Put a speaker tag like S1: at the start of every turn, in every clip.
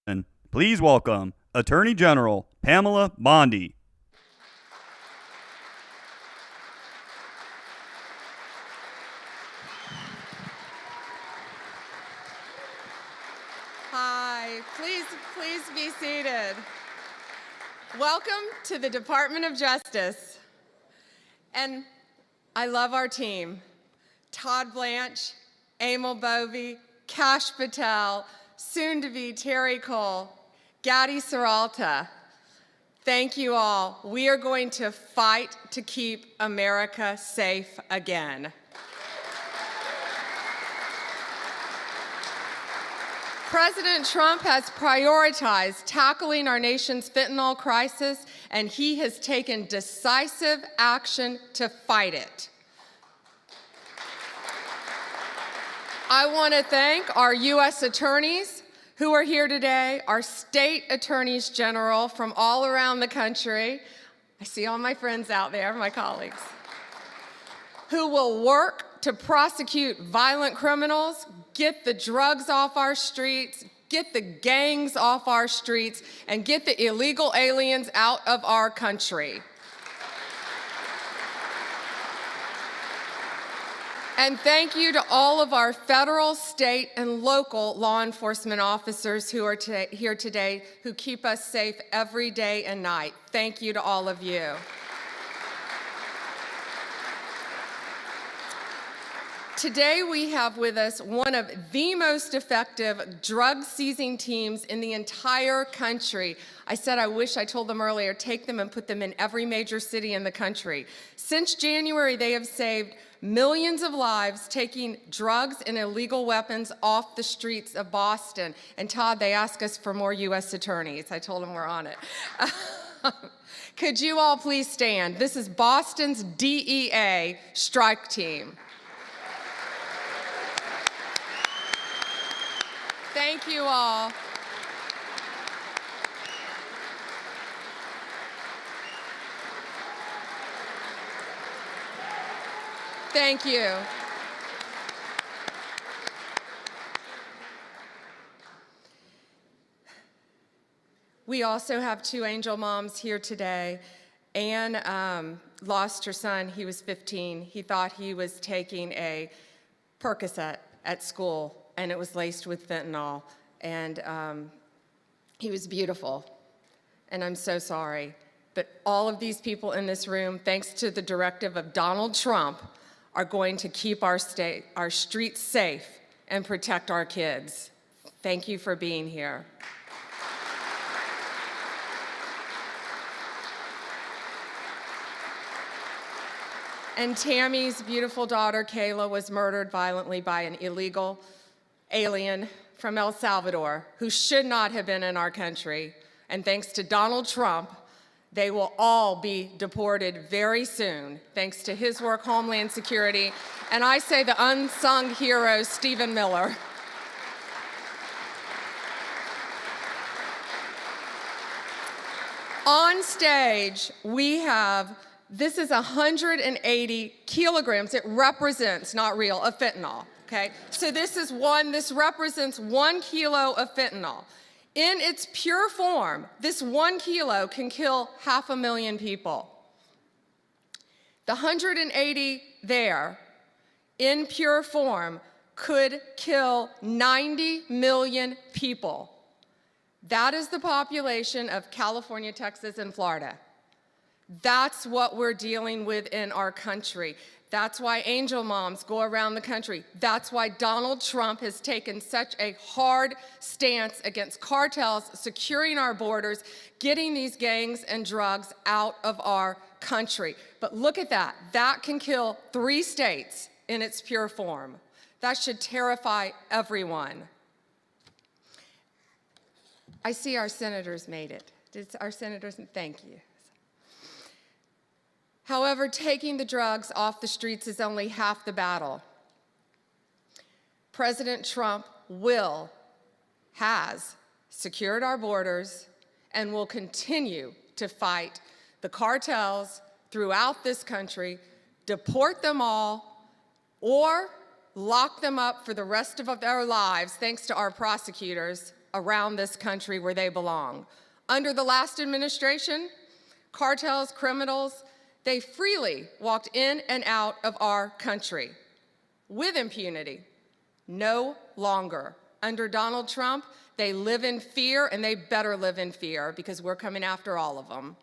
S1: And please welcome Attorney General Pamela Bondi.
S2: Hi, please be seated. Welcome to the Department of Justice. And I love our team. Todd Blanche, Emil Bovey, Kash Patel, soon to be Terry Cole, Gadi Saralta. Thank you all. We are going to fight to keep America safe again. President Trump has prioritized tackling our nation's fentanyl crisis, and he has taken decisive action to fight it. I want to thank our U.S. attorneys who are here today, our state attorneys general from all around the country. I see all my friends out there, my colleagues, who will work to prosecute violent criminals, get the drugs off our streets, get the gangs off our streets, and get the illegal aliens out of our country. And thank you to all of our federal, state, and local law enforcement officers who are here today who keep us safe every day and night. Thank you to all of you. Today we have with us one of the most effective drug-seizing teams in the entire country. I said I wish I told them earlier, take them and put them in every major city in the country. Since January, they have saved millions of lives taking drugs and illegal weapons off the streets of Boston. And Todd, they asked us for more U.S. attorneys. I told them we're on it. Could you all please stand? This is Boston's DEA strike team. Thank you all. Thank you. We also have two angel moms here today. Anne lost her son. He was 15. He thought he was taking a Percocet at school, and it was laced with fentanyl. And he was beautiful. And I'm so sorry. But all of these people in this room, thanks to the directive of Donald Trump, are going to keep our streets safe and protect our kids. Thank you for being here. And Tammy's beautiful daughter, Kayla, was murdered violently by an illegal alien from El Salvador who should not have been in our country. And thanks to Donald Trump, they will all be deported very soon, thanks to his work, Homeland Security, and I say the unsung hero, Stephen Miller. On stage, we have, this is 180 kilograms. It represents, not real, of fentanyl, okay? So this represents 1 kilo of fentanyl. In its pure form, this 1 kilo can kill 500,000 people. The 180 there, in pure form, could kill 90 million people. That is the population of California, Texas, and Florida. That's what we're dealing with in our country. That's why angel moms go around the country. That's why Donald Trump has taken such a hard stance against cartels, securing our borders, getting these gangs and drugs out of our country. But look at that. That can kill 3 states in its pure form. That should terrify everyone. I see our senators made it. Did our senators? Thank you. However, taking the drugs off the streets is only half the battle. President Trump has secured our borders and will continue to fight the cartels throughout this country, deport them all, or lock them up for the rest of their lives, thanks to our prosecutors around this country where they belong. Under the last administration, cartels, criminals, they freely walked in and out of our country with impunity. No longer. Under Donald Trump, they live in fear, and they better live in fear because we're coming after all of them.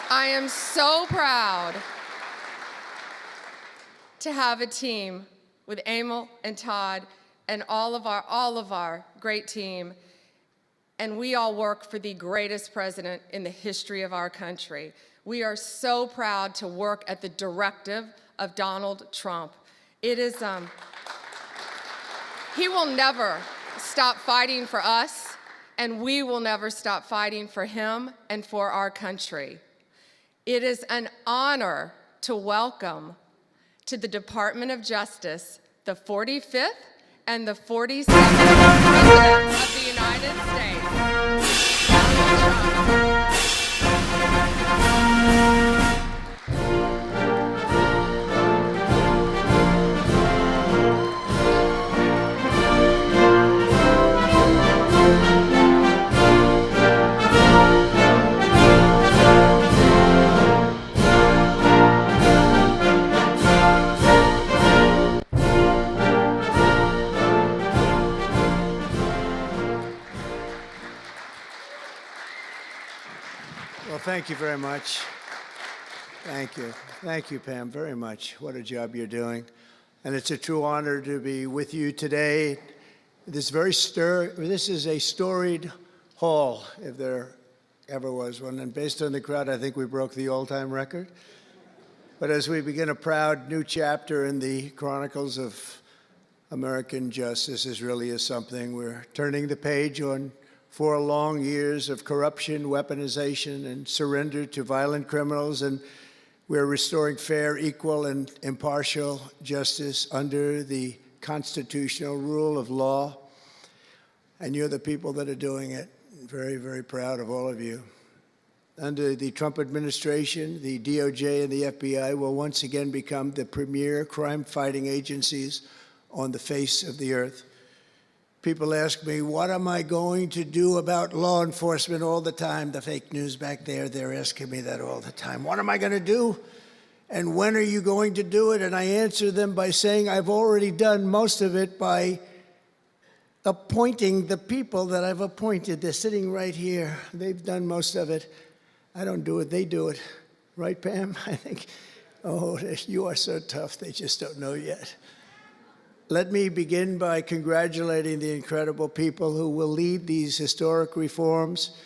S2: I am so proud to have a team with Emil and Todd and all of our great team, and we all work for the greatest president in the history of our country. We are so proud to work at the directive of Donald Trump. It is, he will never stop fighting for us, and we will never stop fighting for him and for our country. It is an honor to welcome to the Department of Justice the 45th and the 47th President of the United States, Donald Trump.
S3: Well, thank you very much. Thank you. Thank you, Pam, very much. What a job you're doing. And it's a true honor to be with you today. This is a storied hall, if there ever was one. And based on the crowd, I think we broke the all-time record. But as we begin a proud new chapter in the chronicles of American justice, this really is something. We're turning the page on 4 long years of corruption, weaponization, and surrender to violent criminals, and we're restoring fair, equal, and impartial justice under the constitutional rule of law. And you're the people that are doing it. Very, very proud of all of you. Under the Trump administration, the DOJ and the FBI will once again become the premier crime-fighting agencies on the face of the earth. People ask me, what am I going to do about law enforcement all the time? The fake news back there, they're asking me that all the time. What am I going to do? And when are you going to do it? And I answer them by saying I've already done most of it by appointing the people that I've appointed. They're sitting right here. They've done most of it. I don't do it, they do it. Right, Pam? I think, oh, you are so tough, they just don't know yet. Let me begin by congratulating the incredible people who will lead these historic reforms.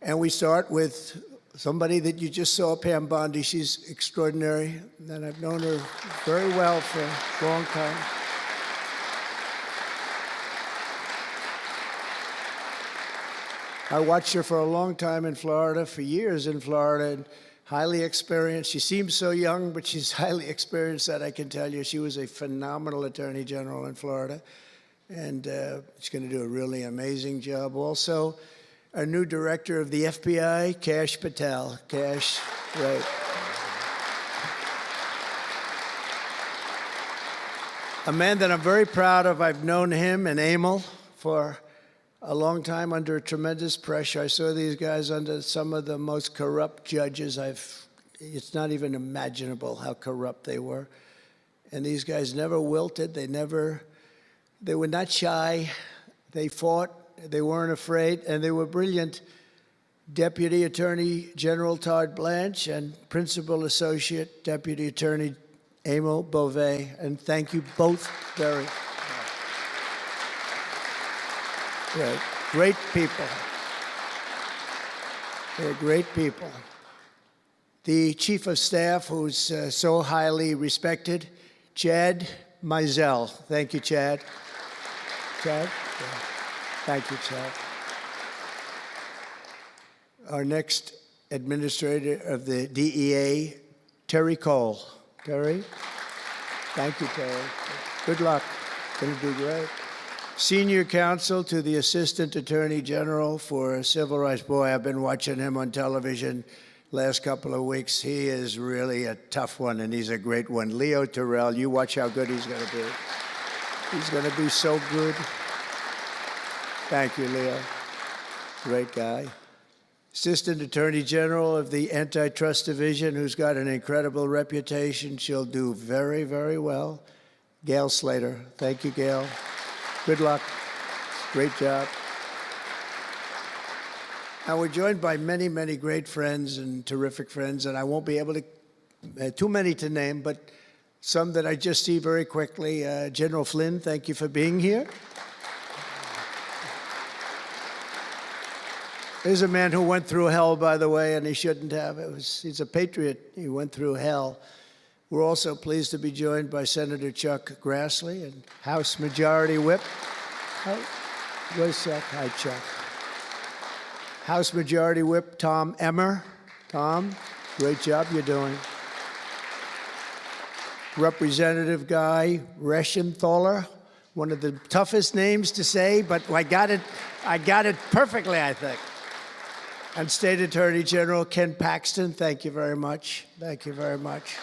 S3: And we start with somebody that you just saw, Pam Bondi. She's extraordinary, and I've known her very well for a long time. I watched her for a long time in Florida, for years in Florida, and highly experienced. She seems so young, but she's highly experienced, that I can tell you. She was a phenomenal Attorney General in Florida, and she's going to do a really amazing job. Also, our new director of the FBI, Kash Patel. Kash, right. A man that I'm very proud of. I've known him and Emil for a long time under tremendous pressure. I saw these guys under some of the most corrupt judges it's not even imaginable how corrupt they were. And these guys never wilted. They were not shy. They fought. They weren't afraid, and they were brilliant. Deputy Attorney General Todd Blanche and Principal Associate Deputy Attorney Emil Beauvais. And thank you both very much. Right. Great people. They're great people. The Chief of Staff, who's so highly respected, Chad Mizell. Thank you, Chad. Chad? Yeah. Thank you, Chad. Our next administrator of the DEA, Terry Cole. Terry? Thank you, Terry. Good luck. Going to do great. Senior counsel to the Assistant Attorney General for Civil Rights. Boy, I've been watching him on television last couple of weeks. He is really a tough one, and he's a great one. Leo Terrell, you watch how good he's going to be. He's going to be so good. Thank you, Leo. Great guy. Assistant Attorney General of the Antitrust Division, who's got an incredible reputation. She'll do very, very well. Gail Slater. Thank you, Gail. Good luck. Great job. Now, we're joined by many, many great friends and terrific friends, and I won't be able to, too many to name, but some that I just see very quickly. General Flynn, thank you for being here. There's a man who went through hell, by the way, and he shouldn't have. He's a patriot. He went through hell. We're also pleased to be joined by Senator Chuck Grassley and House Majority Whip. Where's Chuck? Hi, Chuck. House Majority Whip Tom Emmer. Tom, great job you're doing. Representative Guy Reschenthaler, one of the toughest names to say, but I got it perfectly, I think. And State Attorney General Ken Paxton, thank you very much. Thank you very much.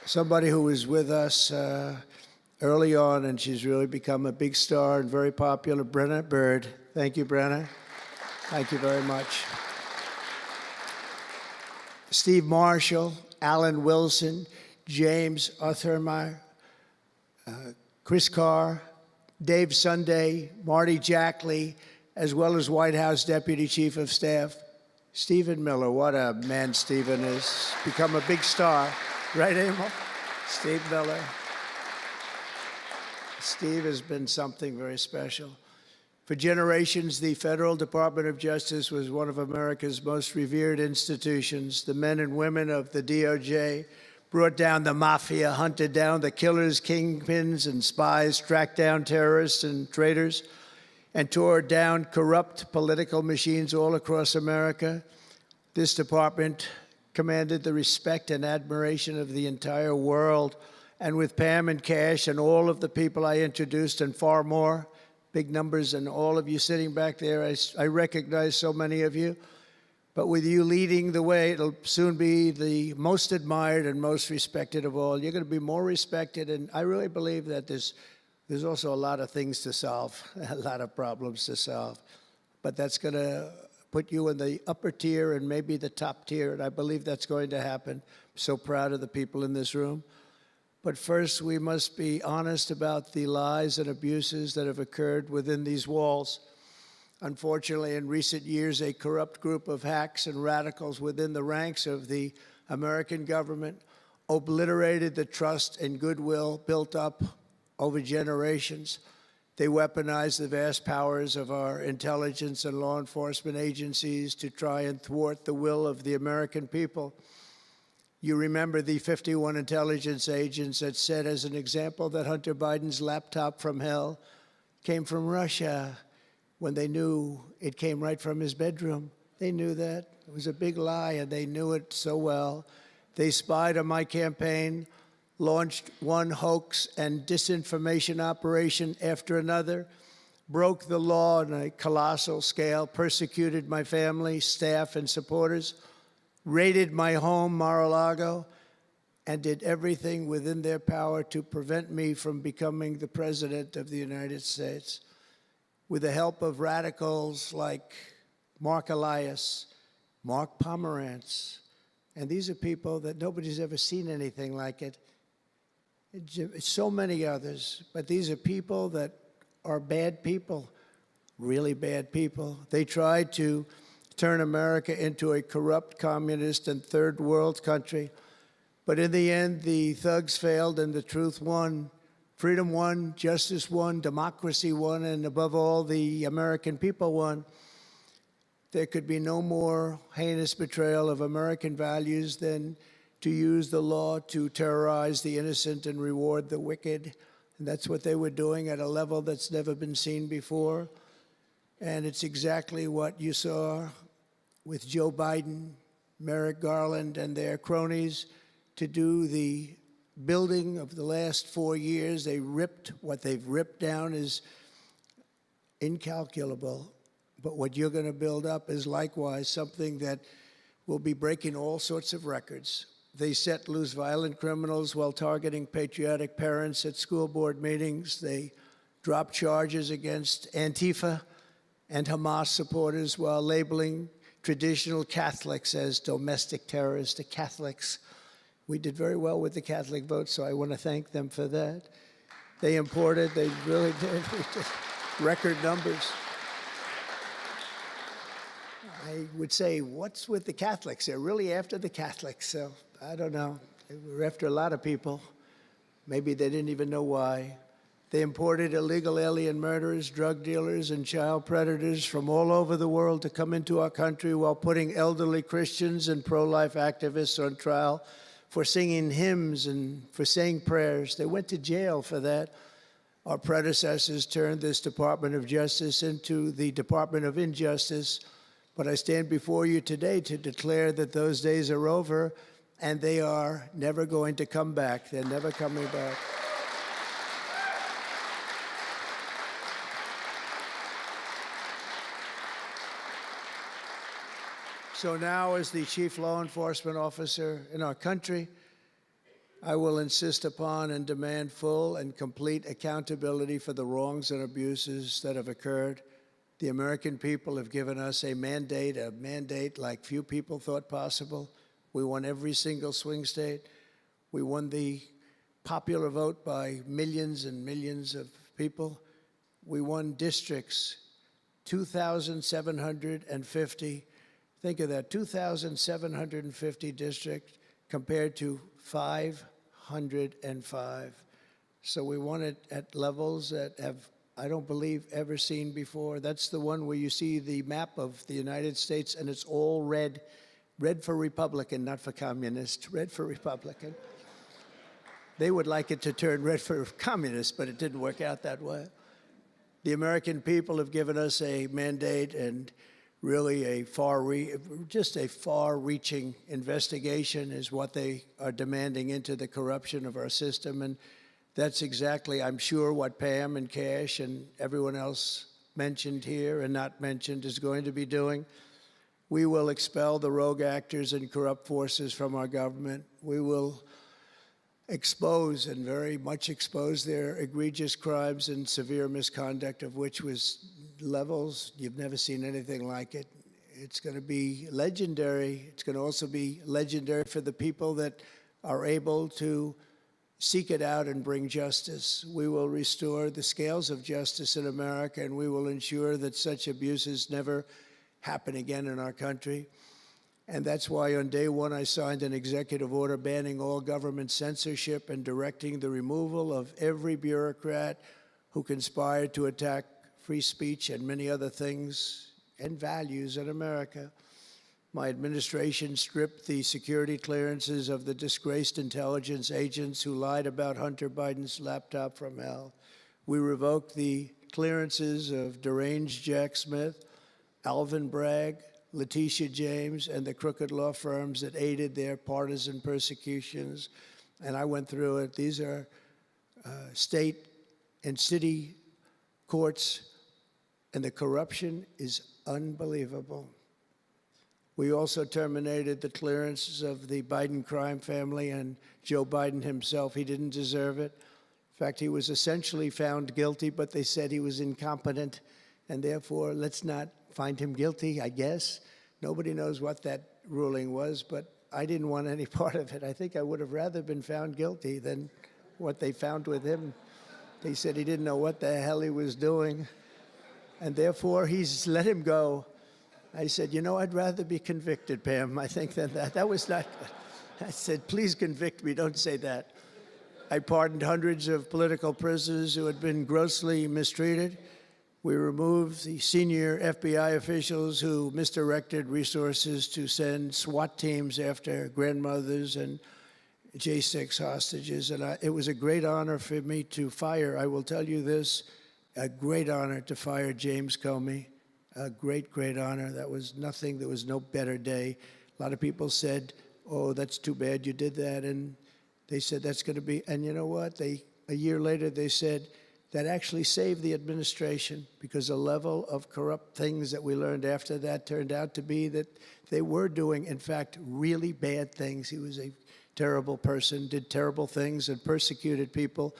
S3: Somebody who was with us early on, and she's really become a big star and very popular, Brenna Bird. Thank you, Brenna. Thank you very much. Steve Marshall, Alan Wilson, James Othermeyer, Chris Carr, Dave Sunday, Marty Jackley, as well as White House Deputy Chief of Staff, Stephen Miller. What a man Stephen is. Become a big star. Right, Emil? Steve Miller. Steve has been something very special. For generations, the Federal Department of Justice was one of America's most revered institutions. The men and women of the DOJ brought down the mafia, hunted down the killers, kingpins, and spies, tracked down terrorists and traitors, and tore down corrupt political machines all across America. This department commanded the respect and admiration of the entire world. And with Pam and Cash and all of the people I introduced and far more, big numbers, and all of you sitting back there, I recognize so many of you. But with you leading the way, it'll soon be the most admired and most respected of all. You're going to be more respected, and I really believe that there's also a lot of things to solve, a lot of problems to solve. But that's going to put you in the upper tier and maybe the top tier, and I believe that's going to happen. I'm so proud of the people in this room. But first, we must be honest about the lies and abuses that have occurred within these walls. Unfortunately, in recent years, a corrupt group of hacks and radicals within the ranks of the American government obliterated the trust and goodwill built up over generations. They weaponized the vast powers of our intelligence and law enforcement agencies to try and thwart the will of the American people. You remember the 51 intelligence agents that said, as an example, that Hunter Biden's laptop from hell came from Russia when they knew it came right from his bedroom. They knew that. It was a big lie, and they knew it so well. They spied on my campaign, launched one hoax and disinformation operation after another, broke the law on a colossal scale, persecuted my family, staff, and supporters, raided my home, Mar-a-Lago, and did everything within their power to prevent me from becoming the President of the United States. With the help of radicals like Mark Elias, Mark Pomerantz, and these are people that nobody's ever seen anything like it. So many others, but these are people that are bad people, really bad people. They tried to turn America into a corrupt, communist, and third world country. But in the end, the thugs failed and the truth won. Freedom won, justice won, democracy won, and above all, the American people won. There could be no more heinous betrayal of American values than to use the law to terrorize the innocent and reward the wicked. And that's what they were doing at a level that's never been seen before. And it's exactly what you saw with Joe Biden, Merrick Garland, and their cronies to do the building of the last 4 years. They ripped, what they've ripped down is incalculable. But what you're going to build up is likewise something that will be breaking all sorts of records. They set loose violent criminals while targeting patriotic parents at school board meetings. They dropped charges against Antifa and Hamas supporters while labeling traditional Catholics as domestic terrorists. The Catholics, we did very well with the Catholic vote, so I want to thank them for that. They really did record numbers. I would say, what's with the Catholics? They're really after the Catholics, so I don't know. They were after a lot of people. Maybe they didn't even know why. They imported illegal alien murderers, drug dealers, and child predators from all over the world to come into our country while putting elderly Christians and pro-life activists on trial for singing hymns and for saying prayers. They went to jail for that. Our predecessors turned this Department of Justice into the Department of Injustice. But I stand before you today to declare that those days are over, and they are never going to come back. They're never coming back. So now, as the chief law enforcement officer in our country, I will insist upon and demand full and complete accountability for the wrongs and abuses that have occurred. The American people have given us a mandate like few people thought possible. We won every single swing state. We won the popular vote by millions and millions of people. We won districts, 2,750. Think of that, 2,750 districts compared to 505. So we won it at levels that have, I don't believe, ever seen before. That's the one where you see the map of the United States and it's all red. Red for Republican, not for communist. Red for Republican. They would like it to turn red for communist, but it didn't work out that way. The American people have given us a mandate and really just a far-reaching investigation is what they are demanding into the corruption of our system. And that's exactly, I'm sure, what Pam and Cash and everyone else mentioned here and not mentioned is going to be doing. We will expel the rogue actors and corrupt forces from our government. We will expose and very much expose their egregious crimes and severe misconduct, of which was levels you've never seen anything like it. It's going to be legendary. It's going to also be legendary for the people that are able to seek it out and bring justice. We will restore the scales of justice in America, and we will ensure that such abuses never happen again in our country. And that's why on day one I signed an executive order banning all government censorship and directing the removal of every bureaucrat who conspired to attack free speech and many other things and values in America. My administration stripped the security clearances of the disgraced intelligence agents who lied about Hunter Biden's laptop from hell. We revoked the clearances of deranged Jack Smith, Alvin Bragg, Letitia James, and the crooked law firms that aided their partisan persecutions. And I went through it. These are state and city courts, and the corruption is unbelievable. We also terminated the clearances of the Biden crime family and Joe Biden himself. He didn't deserve it. In fact, he was essentially found guilty, but they said he was incompetent, and therefore let's not find him guilty, I guess. Nobody knows what that ruling was, but I didn't want any part of it. I think I would have rather been found guilty than what they found with him. They said he didn't know what the hell he was doing, and therefore he's let him go. I said, you know, I'd rather be convicted, Pam, I think, than that. That was not good. I said, please convict me, don't say that. I pardoned hundreds of political prisoners who had been grossly mistreated. We removed the senior FBI officials who misdirected resources to send SWAT teams after grandmothers and J6 hostages. And it was a great honor for me to fire, I will tell you this, a great honor to fire James Comey. A great, great honor. That was nothing. There was no better day. A lot of people said, oh, that's too bad you did that. And they said that's going to be, and you know what? A year later, they said that actually saved the administration because the level of corrupt things that we learned after that turned out to be that they were doing, in fact, really bad things. He was a terrible person, did terrible things and persecuted people,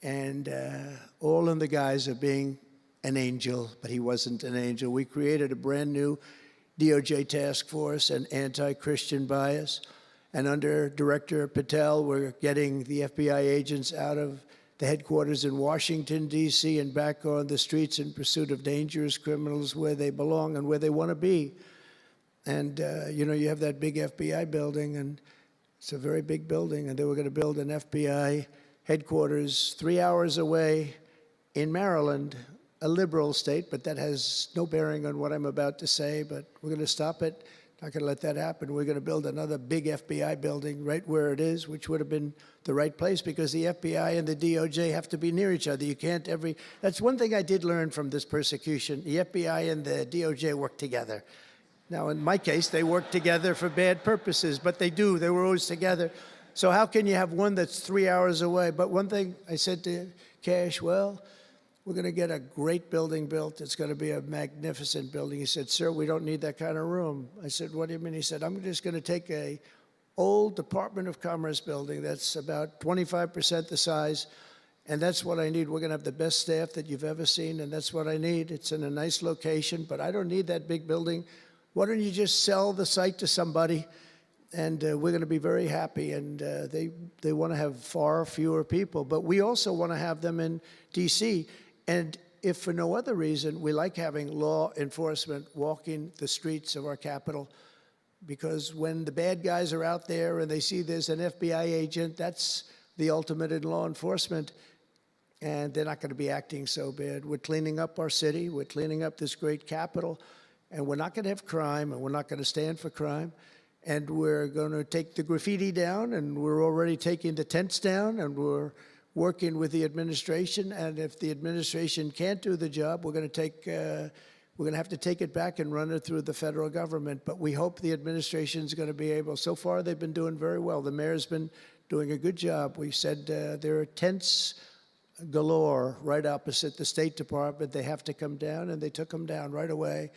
S3: and all in the guise of being an angel, but he wasn't an angel. We created a brand new DOJ task force and anti-Christian bias. And under Director Patel, we're getting the FBI agents out of the headquarters in Washington, D.C., and back on the streets in pursuit of dangerous criminals where they belong and where they want to be. And, you have that big FBI building, and it's a very big building, and they were going to build an FBI headquarters 3 hours away in Maryland, a liberal state, but that has no bearing on what I'm about to say, but we're going to stop it. Not going to let that happen. We're going to build another big FBI building right where it is, which would have been the right place because the FBI and the DOJ have to be near each other. You can't that's one thing I did learn from this persecution. The FBI and the DOJ work together. Now, in my case, they work together for bad purposes, but they do. They were always together. So how can you have one that's 3 hours away? But one thing I said to Cash, well, we're going to get a great building built. It's going to be a magnificent building. He said, sir, we don't need that kind of room. I said, what do you mean? He said, I'm just going to take a old Department of Commerce building that's about 25% the size, and that's what I need. We're going to have the best staff that you've ever seen, and that's what I need. It's in a nice location, but I don't need that big building. Why don't you just sell the site to somebody, and we're going to be very happy. And they want to have far fewer people, but we also want to have them in D.C., and if for no other reason, we like having law enforcement walking the streets of our capital, because when the bad guys are out there and they see there's an FBI agent, that's the ultimate in law enforcement, and they're not going to be acting so bad. We're cleaning up our city. We're cleaning up this great capital, and we're not going to have crime, and we're not going to stand for crime, and we're going to take the graffiti down, and we're already taking the tents down, and we're working with the administration, and if the administration can't do the job, we're going to have to take it back and run it through the federal government. But we hope the administration is going to be able. So far, they've been doing very well. The mayor's been doing a good job. We said there are tents galore right opposite the State Department. They have to come down, and they took them down right away.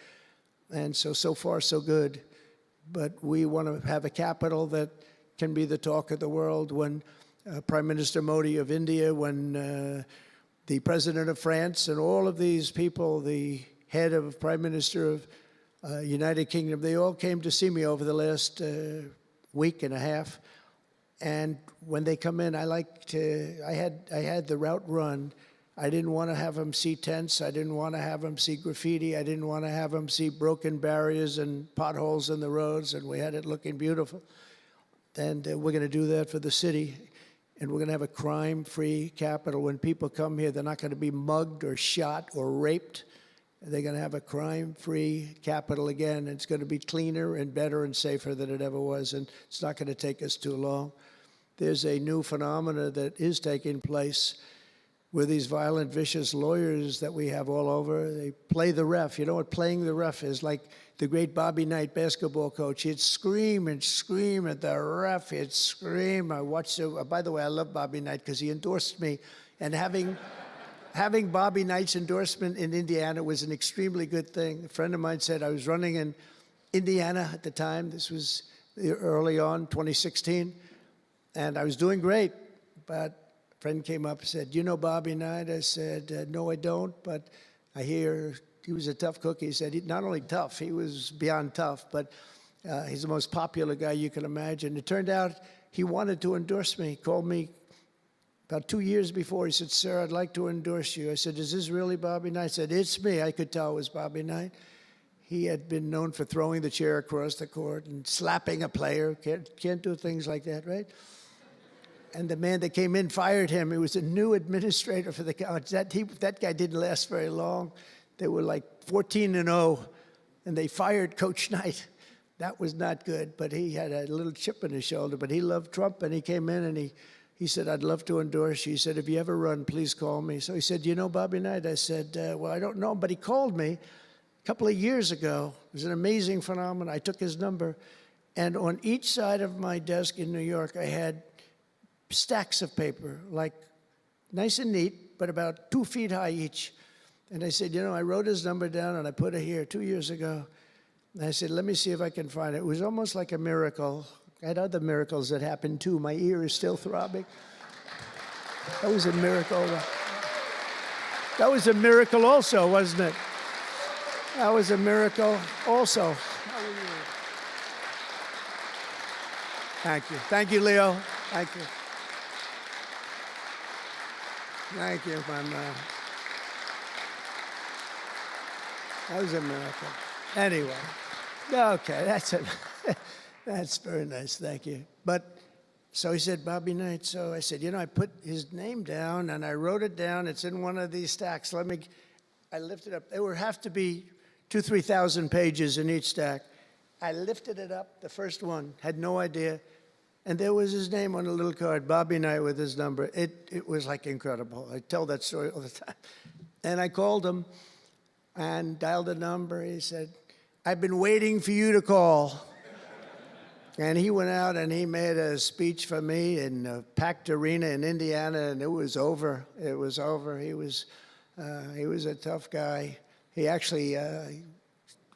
S3: And so far, so good. But we want to have a capital that can be the talk of the world. When Prime Minister Modi of India, when the President of France, and all of these people, the head of Prime Minister of United Kingdom, they all came to see me over the last week and a half. And when they come in, I had the route run. I didn't want to have them see tents. I didn't want to have them see graffiti. I didn't want to have them see broken barriers and potholes in the roads, and we had it looking beautiful. And we're going to do that for the city. And we're going to have a crime-free capital. When people come here, they're not going to be mugged or shot or raped. They're going to have a crime-free capital again. It's going to be cleaner and better and safer than it ever was, and it's not going to take us too long. There's a new phenomena that is taking place where these violent, vicious lawyers that we have all over, they play the ref. You know what playing the ref is? Like the great Bobby Knight basketball coach. He'd scream and scream at the ref. He'd scream. I watched it. By the way, I love Bobby Knight because he endorsed me. And having Bobby Knight's endorsement in Indiana was an extremely good thing. A friend of mine said I was running in Indiana at the time. This was early on, 2016. And I was doing great. But a friend came up and said, you know Bobby Knight? I said, no, I don't. But I hear he was a tough cookie. He said, not only tough, he was beyond tough, but he's the most popular guy you can imagine. It turned out he wanted to endorse me. He called me about 2 years before. He said, sir, I'd like to endorse you. I said, is this really Bobby Knight? He said, it's me. I could tell it was Bobby Knight. He had been known for throwing the chair across the court and slapping a player. Can't do things like that, right? And the man that came in fired him. He was a new administrator for the college. That guy didn't last very long. They were like 14-0, and they fired Coach Knight. That was not good, but he had a little chip in his shoulder. But he loved Trump, and he came in, and he said, I'd love to endorse you. He said, if you ever run, please call me. So he said, you know Bobby Knight? I said, well, I don't know him, but he called me a couple of years ago. It was an amazing phenomenon. I took his number, and on each side of my desk in New York, I had stacks of paper, like nice and neat, but about 2 feet high each. And I said, you know, I wrote his number down and I put it here 2 years ago. And I said, let me see if I can find it. It was almost like a miracle. I had other miracles that happened too. My ear is still throbbing. That was a miracle. That was a miracle also, wasn't it? That was a miracle also. Thank you. Thank you, Leo. Thank you. Thank you, my man. That was a miracle. Anyway, okay, that's it. That's very nice, thank you. But, so he said, Bobby Knight. So I said, you know, I put his name down and I wrote it down. It's in one of these stacks. I lifted up. There would have to be 2,000 to 3,000 pages in each stack. I lifted it up, the first one, had no idea. And there was his name on a little card, Bobby Knight with his number. It was like incredible. I tell that story all the time. And I called him and dialed a number. He said, I've been waiting for you to call. And he went out and he made a speech for me in a packed arena in Indiana, and it was over. It was over. He was a tough guy. He actually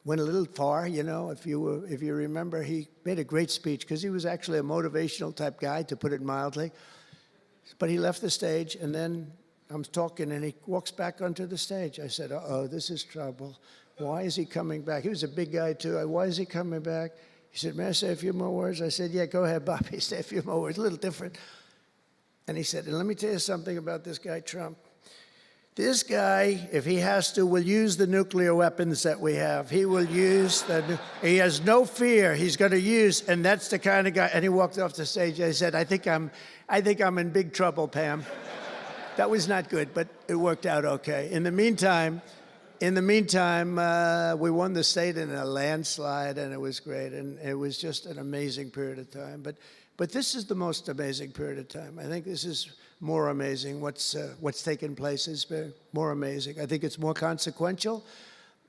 S3: went a little far, you know. If you remember, he made a great speech because he was actually a motivational type guy, to put it mildly. But he left the stage, and then I'm talking, and he walks back onto the stage. I said, "Uh-oh, this is trouble. Why is he coming back?" He was a big guy too. Why is he coming back? He said, "May I say a few more words?" I said, "Yeah, go ahead, Bobby, say a few more words." A little different. And he said, "And let me tell you something about this guy, Trump. This guy, if he has to, will use the nuclear weapons that we have. He will use he has no fear. He's going to use, and that's the kind of guy." And he walked off the stage. I said, I think I'm in big trouble, Pam." That was not good, but it worked out okay. In the meantime, we won the state in a landslide, and it was great, and it was just an amazing period of time. But this is the most amazing period of time. I think this is more amazing. What's taken place has been more amazing. I think it's more consequential,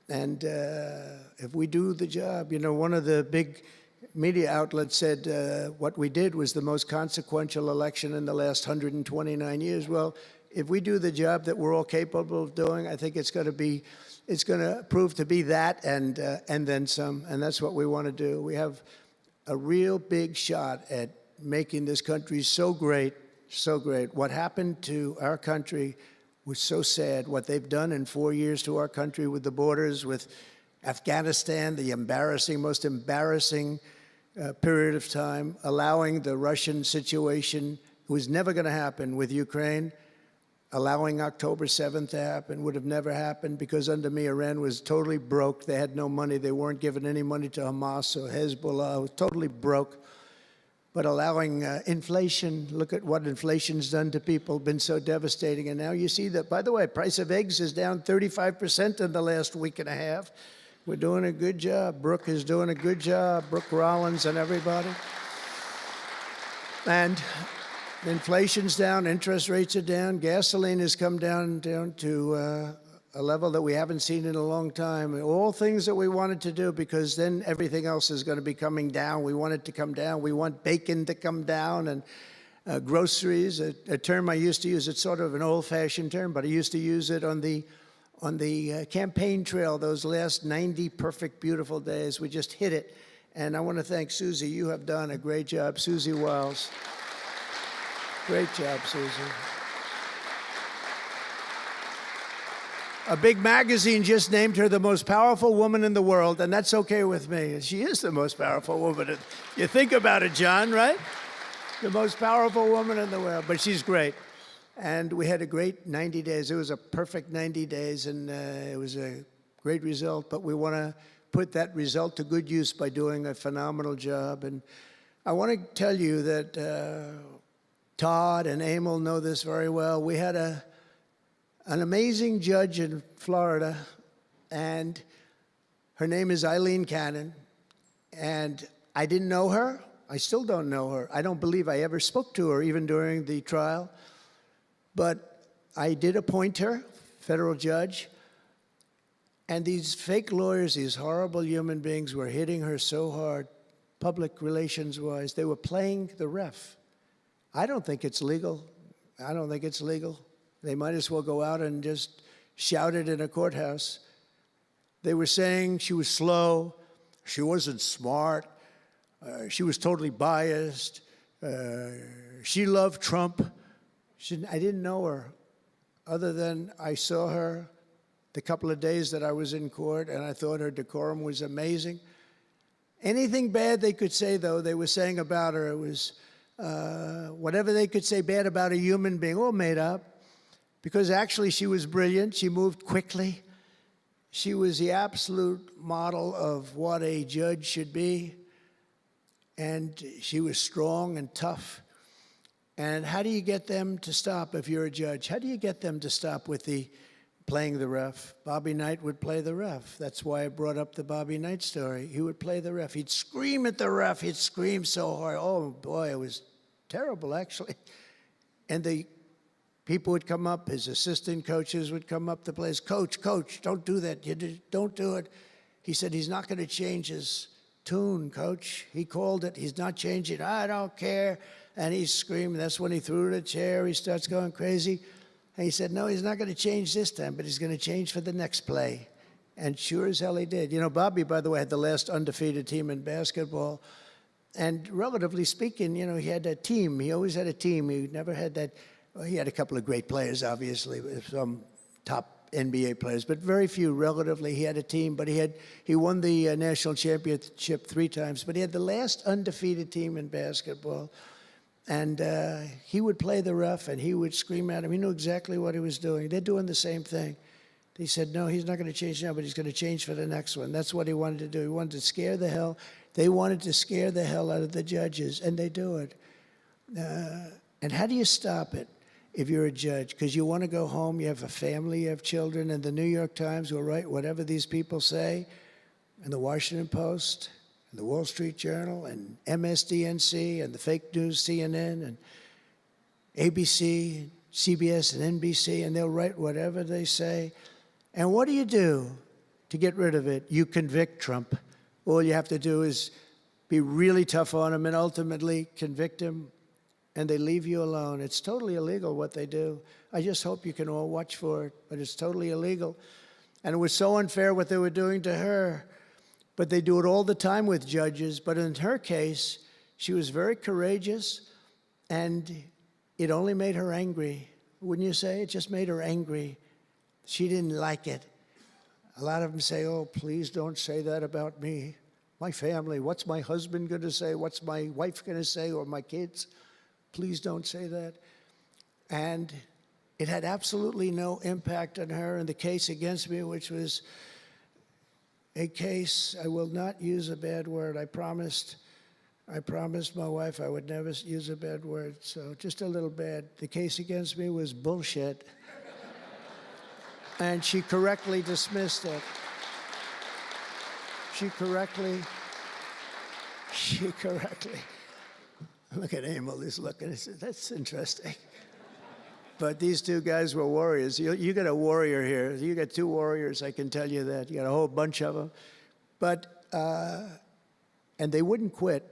S3: and if we do the job, you know, one of the big media outlets said what we did was the most consequential election in the last 129 years. Well, if we do the job that we're all capable of doing, I think it's going to prove to be that and then some, and that's what we want to do. We have a real big shot at making this country so great, so great. What happened to our country was so sad. What they've done in 4 years to our country with the borders, with Afghanistan, the most embarrassing period of time, allowing the Russian situation, it was never going to happen, with Ukraine. Allowing October 7th to happen would have never happened, because under me, Iran was totally broke. They had no money. They weren't giving any money to Hamas or Hezbollah. It was totally broke. But allowing inflation, look at what inflation's done to people, been so devastating. And now you see that, by the way, price of eggs is down 35% in the last week and a half. We're doing a good job. Brooke is doing a good job. Brooke Rollins and everybody. And inflation's down, interest rates are down, gasoline has come down to a level that we haven't seen in a long time. All things that we wanted to do, because then everything else is going to be coming down. We want it to come down. We want bacon to come down, and groceries, a term I used to use. It's sort of an old-fashioned term, but I used to use it on the campaign trail, those last 90 perfect, beautiful days. We just hit it. And I want to thank Susie. You have done a great job, Susie Wiles. Great job, Susie. A big magazine just named her the most powerful woman in the world, and that's okay with me. She is the most powerful woman. You think about it, John, right? The most powerful woman in the world, but she's great. And we had a great 90 days. It was a perfect 90 days, and it was a great result, but we want to put that result to good use by doing a phenomenal job. And I want to tell you that Todd and Emil know this very well. We had an amazing judge in Florida, and her name is Eileen Cannon. And I didn't know her. I still don't know her. I don't believe I ever spoke to her, even during the trial. But I did appoint her, federal judge. And these fake lawyers, these horrible human beings, were hitting her so hard, public relations-wise. They were playing the ref. I don't think it's legal. I don't think it's legal. They might as well go out and just shout it in a courthouse. They were saying she was slow, she wasn't smart, She was totally biased. She loved Trump. I didn't know her other than I saw her the couple of days that I was in court, and I thought her decorum was amazing. Anything bad they could say, though, they were saying about her, it was whatever they could say bad about a human being, all made up. Because actually she was brilliant. She moved quickly. She was the absolute model of what a judge should be. And she was strong and tough. And how do you get them to stop if you're a judge? How do you get them to stop with the playing the ref? Bobby Knight would play the ref. That's why I brought up the Bobby Knight story. He would play the ref. He'd scream at the ref. He'd scream so hard. Oh, boy, it was terrible, actually. And the people would come up, his assistant coaches would come up to players. Coach, don't do that. Don't do it. He said he's not going to change his tune, coach. He called it. He's not changing. I don't care. And he's screaming. That's when he threw the chair. He starts going crazy. And he said, no, he's not going to change this time, but he's going to change for the next play. And sure as hell he did. You know, Bobby, by the way, had the last undefeated team in basketball. And relatively speaking, you know, he had a team. He always had a team. He never had that. Well, he had a couple of great players, obviously, some top NBA players, but very few relatively. He had a team, but he won the national championship 3 times, but he had the last undefeated team in basketball. And he would play the ref, and he would scream at him. He knew exactly what he was doing. They're doing the same thing. He said, no, he's not going to change now, but he's going to change for the next one. That's what he wanted to do. He wanted to scare the hell. They wanted to scare the hell out of the judges, and they do it. And how do you stop it if you're a judge? Because you want to go home, you have a family, you have children, and the New York Times will write whatever these people say, and the Washington Post, and the Wall Street Journal, and MSDNC, and the fake news CNN, and ABC, CBS, and NBC, and they'll write whatever they say. And what do you do to get rid of it? You convict Trump. All you have to do is be really tough on him and ultimately convict him, and they leave you alone. It's totally illegal what they do. I just hope you can all watch for it, but it's totally illegal. And it was so unfair what they were doing to her. But they do it all the time with judges. But in her case, she was very courageous, and it only made her angry. Wouldn't you say? It just made her angry. She didn't like it. A lot of them say, oh, please don't say that about me. My family, what's my husband going to say? What's my wife going to say, or my kids? Please don't say that. And it had absolutely no impact on her in the case against me, which was a case, I will not use a bad word. I promised my wife I would never use a bad word, so just a little bad. The case against me was bullshit. And she correctly dismissed it. She correctly. Look at Emil, he's looking. That's interesting. But these 2 guys were warriors. You got a warrior here. You got 2 warriors, I can tell you that. You got a whole bunch of them. But, and they wouldn't quit.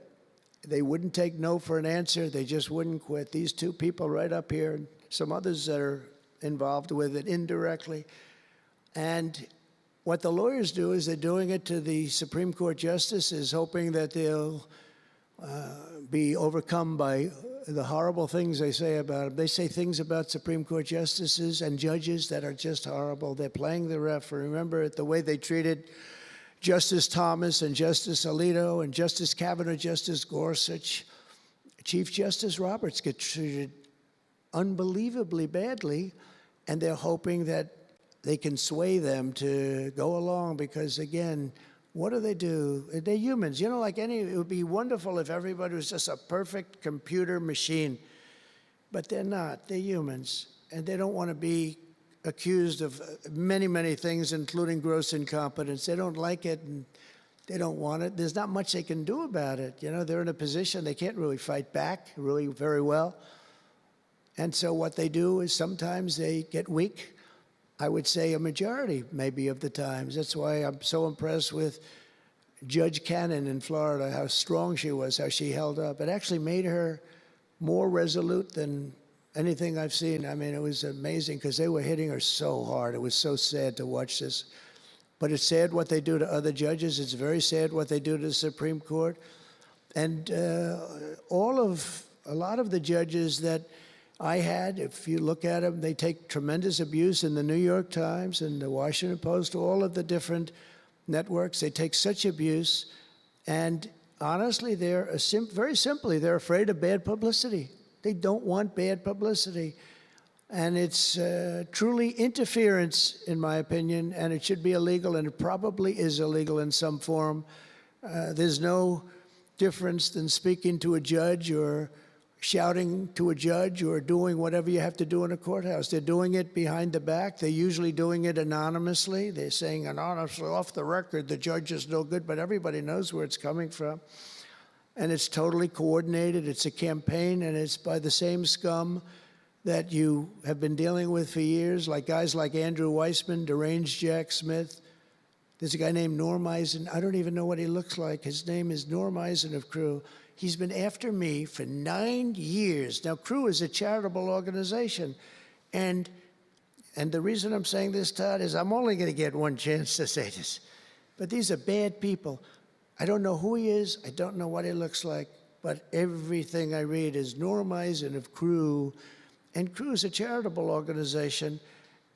S3: They wouldn't take no for an answer. They just wouldn't quit. These 2 people right up here, and some others that are involved with it indirectly. And what the lawyers do is they're doing it to the Supreme Court justices, hoping that they'll be overcome by the horrible things they say about them. They say things about Supreme Court justices and judges that are just horrible. They're playing the ref. Remember the way they treated Justice Thomas and Justice Alito and Justice Kavanaugh, Justice Gorsuch. Chief Justice Roberts get treated unbelievably badly, and they're hoping that they can sway them to go along because, again, what do? They're humans. You know, like it would be wonderful if everybody was just a perfect computer machine. But they're not. They're humans. And they don't want to be accused of many, many things, including gross incompetence. They don't like it, and they don't want it. There's not much they can do about it. You know, they're in a position they can't really fight back really very well. And so what they do is sometimes they get weak. I would say a majority, maybe, of the times. That's why I'm so impressed with Judge Cannon in Florida, how strong she was, how she held up. It actually made her more resolute than anything I've seen. I mean, it was amazing because they were hitting her so hard. It was so sad to watch this. But it's sad what they do to other judges. It's very sad what they do to the Supreme Court. And a lot of the judges that I had, if you look at them, they take tremendous abuse in the New York Times and the Washington Post, all of the different networks. They take such abuse. And honestly, very simply, they're afraid of bad publicity. They don't want bad publicity. And it's truly interference, in my opinion, and it should be illegal, and it probably is illegal in some form. There's no difference than speaking to a judge or shouting to a judge or doing whatever you have to do in a courthouse. They're doing it behind the back. They're usually doing it anonymously. They're saying anonymously, off the record, the judge is no good, but everybody knows where it's coming from. And it's totally coordinated. It's a campaign, and it's by the same scum that you have been dealing with for years, like guys like Andrew Weissman, deranged Jack Smith. There's a guy named Norm Eisen. I don't even know what he looks like. His name is Norm Eisen of Crew. He's been after me for 9 years. Now, Crew is a charitable organization. And the reason I'm saying this, Todd, is I'm only going to get one chance to say this. But these are bad people. I don't know who he is. I don't know what he looks like. But everything I read is Norm Eisen of Crew. And Crew is a charitable organization.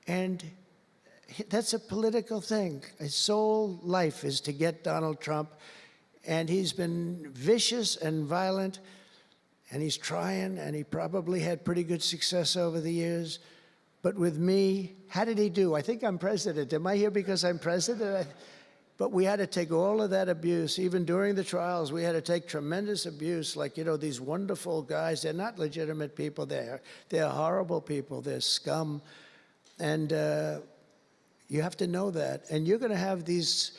S3: And that's a political thing. His sole life is to get Donald Trump. And he's been vicious and violent, and he's trying, and he probably had pretty good success over the years. But with me, how did he do? I think I'm president. Am I here because I'm president? But we had to take all of that abuse. Even during the trials, we had to take tremendous abuse. Like, you know, these wonderful guys, they're not legitimate people. They're horrible people. They're scum. And you have to know that. And you're going to have these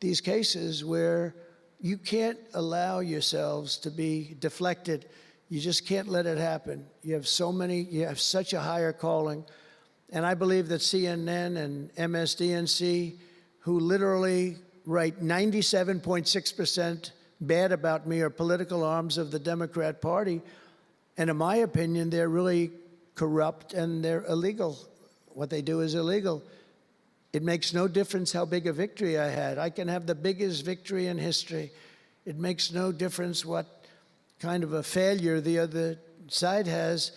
S3: cases where you can't allow yourselves to be deflected. You just can't let it happen. You have such a higher calling. And I believe that CNN and MSDNC, who literally write 97.6% bad about me, are political arms of the Democrat Party. And in my opinion, they're really corrupt and they're illegal. What they do is illegal. It makes no difference how big a victory I had. I can have the biggest victory in history. It makes no difference what kind of a failure the other side has.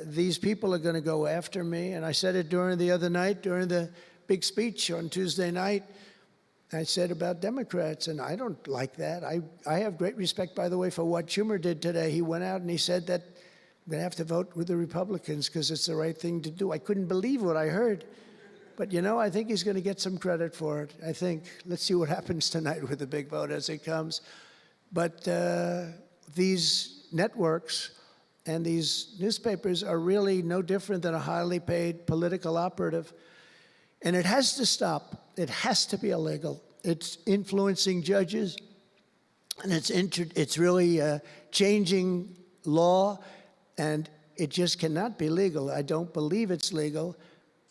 S3: These people are going to go after me. And I said it during the other night, during the big speech on Tuesday night. I said about Democrats, and I don't like that. I have great respect, by the way, for what Schumer did today. He went out and he said that I'm going to have to vote with the Republicans because it's the right thing to do. I couldn't believe what I heard. But, you know, I think he's going to get some credit for it. I think. Let's see what happens tonight with the big vote as it comes. But these networks and these newspapers are really no different than a highly paid political operative. And it has to stop. It has to be illegal. It's influencing judges, and it's really changing law, and it just cannot be legal. I don't believe it's legal.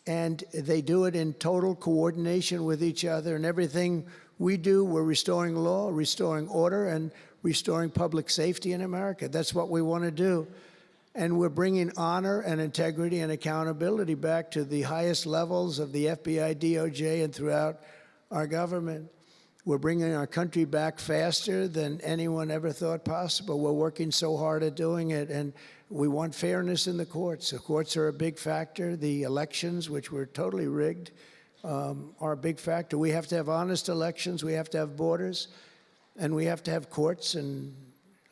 S3: And they do it in total coordination with each other. And everything we do, we're restoring law, restoring order, and restoring public safety in America. That's what we want to do. And we're bringing honor and integrity and accountability back to the highest levels of the FBI, DOJ, and throughout our government. We're bringing our country back faster than anyone ever thought possible. We're working so hard at doing it, and we want fairness in the courts. The courts are a big factor. The elections, which were totally rigged, are a big factor. We have to have honest elections. We have to have borders, and we have to have courts and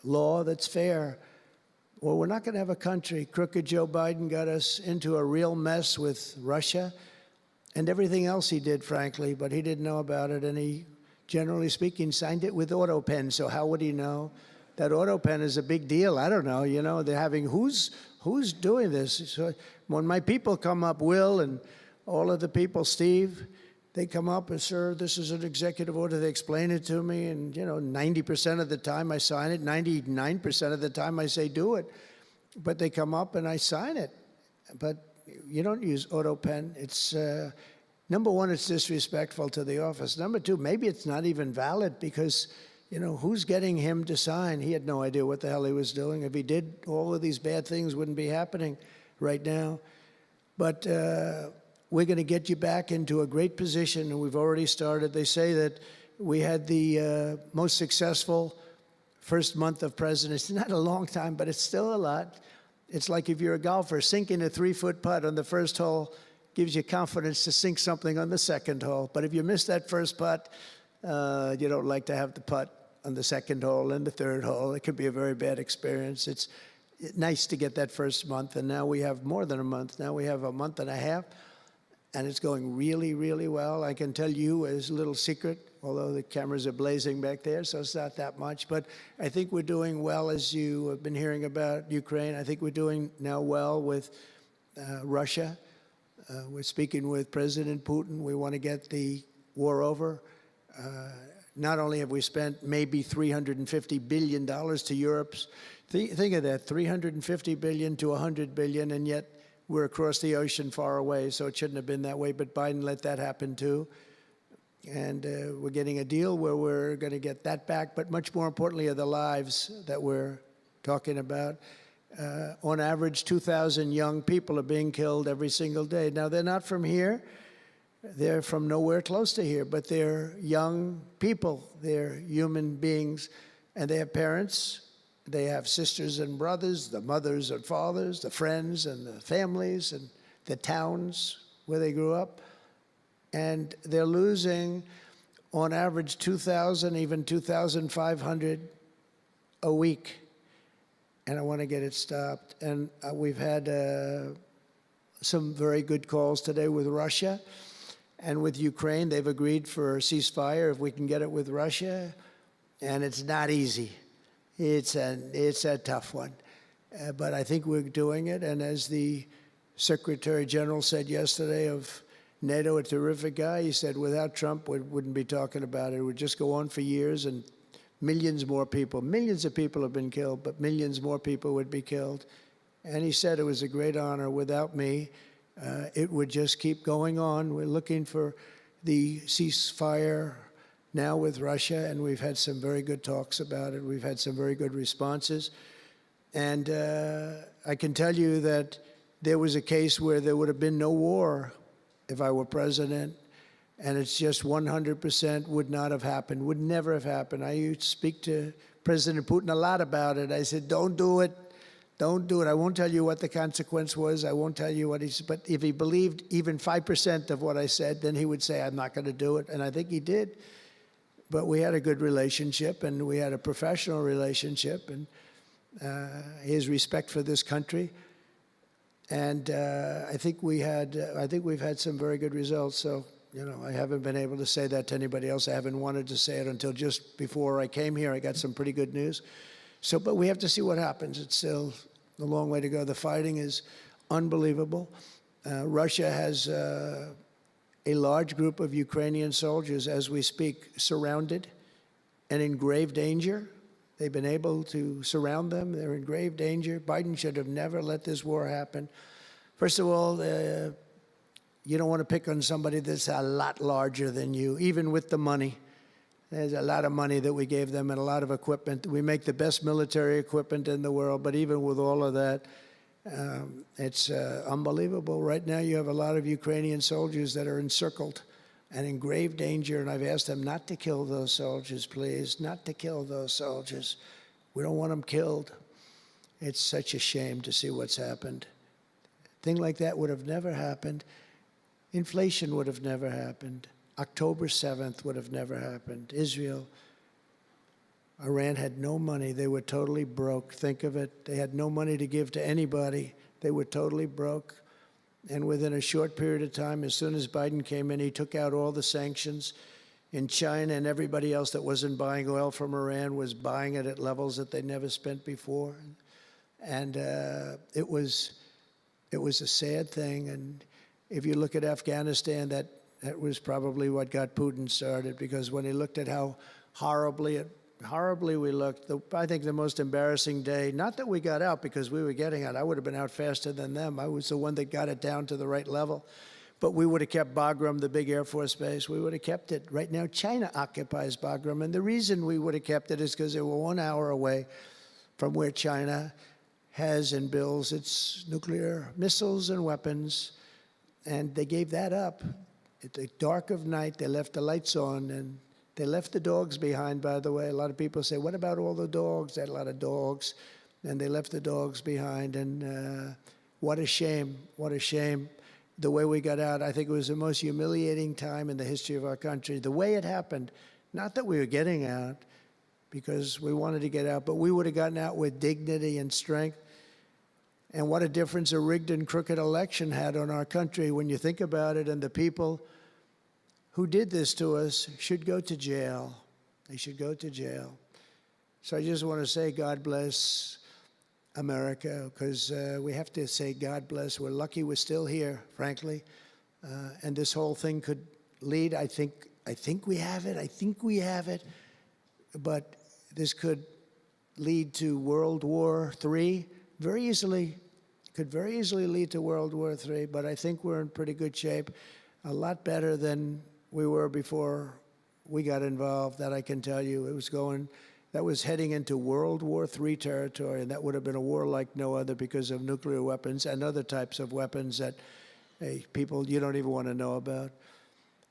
S3: law that's fair. Well, we're not going to have a country. Crooked Joe Biden got us into a real mess with Russia and everything else he did, frankly, but he didn't know about it, and he, generally speaking, signed it with AutoPen, so how would he know? That AutoPen is a big deal. I don't know, you know, they're having, who's doing this? So when my people come up, Will and all of the people, Steve, they come up and, sir, this is an executive order. They explain it to me, and, you know, 90% of the time I sign it, 99% of the time I say do it. But they come up and I sign it. But you don't use AutoPen. It's, number one, it's disrespectful to the office. Number two, maybe it's not even valid because, you know, who's getting him to sign? He had no idea what the hell he was doing. If he did, all of these bad things wouldn't be happening right now. But we're going to get you back into a great position, and we've already started. They say that we had the most successful first month of presidency. Not a long time, but it's still a lot. It's like if you're a golfer, sinking a 3-foot putt on the first hole gives you confidence to sink something on the second hole. But if you miss that first putt, you don't like to have the putt on the second hole and the third hole. It could be a very bad experience. It's nice to get that first month, and now we have more than a month. Now we have a month and a half, and it's going really, really well. I can tell you as a little secret, although the cameras are blazing back there, so it's not that much. But I think we're doing well, as you have been hearing about Ukraine. I think we're doing now well with Russia. We're speaking with President Putin. We want to get the war over. Not only have we spent maybe $350 billion to Europe's, think of that, $350 billion to $100 billion, and yet we're across the ocean far away, so it shouldn't have been that way, but Biden let that happen too. And we're getting a deal where we're going to get that back, but much more importantly are the lives that we're talking about. On average, 2,000 young people are being killed every single day. Now, they're not from here. They're from nowhere close to here, but they're young people. They're human beings, and they have parents. They have sisters and brothers, the mothers and fathers, the friends and the families and the towns where they grew up. And they're losing, on average, 2,000, even 2,500 a week. And I want to get it stopped. And we've had some very good calls today with Russia and with Ukraine. They've agreed for a ceasefire if we can get it with Russia. And it's not easy. It's a tough one. But I think we're doing it. And as the Secretary General said yesterday of NATO, a terrific guy, he said without Trump, we wouldn't be talking about it. It would just go on for years, and millions more people, millions of people have been killed, but millions more people would be killed. And he said it was a great honor. Without me, it would just keep going on. We're looking for the ceasefire now with Russia, and we've had some very good talks about it. We've had some very good responses. And I can tell you that there was a case where there would have been no war if I were president, and it's just 100% would not have happened, would never have happened. I used to speak to President Putin a lot about it. I said, don't do it. Don't do it. I won't tell you what the consequence was. I won't tell you what he said. But if he believed even 5% of what I said, then he would say, I'm not going to do it. And I think he did. But we had a good relationship, and we had a professional relationship, and his respect for this country. And I think we've had some very good results. So, you know, I haven't been able to say that to anybody else. I haven't wanted to say it until just before I came here. I got some pretty good news. So, but we have to see what happens. It's still a long way to go. The fighting is unbelievable. Russia has a large group of Ukrainian soldiers, as we speak, surrounded and in grave danger. They've been able to surround them. They're in grave danger. Biden should have never let this war happen. First of all, you don't want to pick on somebody that's a lot larger than you, even with the money. There's a lot of money that we gave them and a lot of equipment. We make the best military equipment in the world, but even with all of that, it's unbelievable. Right now, you have a lot of Ukrainian soldiers that are encircled and in grave danger, and I've asked them not to kill those soldiers, please, not to kill those soldiers. We don't want them killed. It's such a shame to see what's happened. A thing like that would have never happened. Inflation would have never happened. October 7th would have never happened. Israel, Iran had no money. They were totally broke. Think of it. They had no money to give to anybody. They were totally broke. And within a short period of time, as soon as Biden came in, he took out all the sanctions. In China and everybody else that wasn't buying oil from Iran was buying it at levels that they never spent before. And it was a sad thing. And if you look at Afghanistan, that was probably what got Putin started, because when he looked at how horribly we looked, I think the most embarrassing day, not that we got out because we were getting out. I would have been out faster than them. I was the one that got it down to the right level. But we would have kept Bagram, the big Air Force base. We would have kept it. Right now, China occupies Bagram. And the reason we would have kept it is because they were 1 hour away from where China has and builds its nuclear missiles and weapons. And they gave that up. At the dark of night, they left the lights on, and They left the dogs behind, by the way. A lot of people say, what about all the dogs? They had a lot of dogs, and they left the dogs behind. And what a shame, what a shame. The way we got out, I think it was the most humiliating time in the history of our country. The way it happened, not that we were getting out, because we wanted to get out, but we would have gotten out with dignity and strength. And what a difference a rigged and crooked election had on our country when you think about it. And the people who did this to us should go to jail. They should go to jail. So I just want to say God bless America, because we have to say God bless. We're lucky we're still here, frankly. And this whole thing could lead, I think we have it. I think we have it. But this could lead to World War III very easily. Could very easily lead to World War III, but I think we're in pretty good shape. A lot better than we were before we got involved, that I can tell you. That was heading into World War III territory, and that would have been a war like no other because of nuclear weapons and other types of weapons that people you don't even want to know about.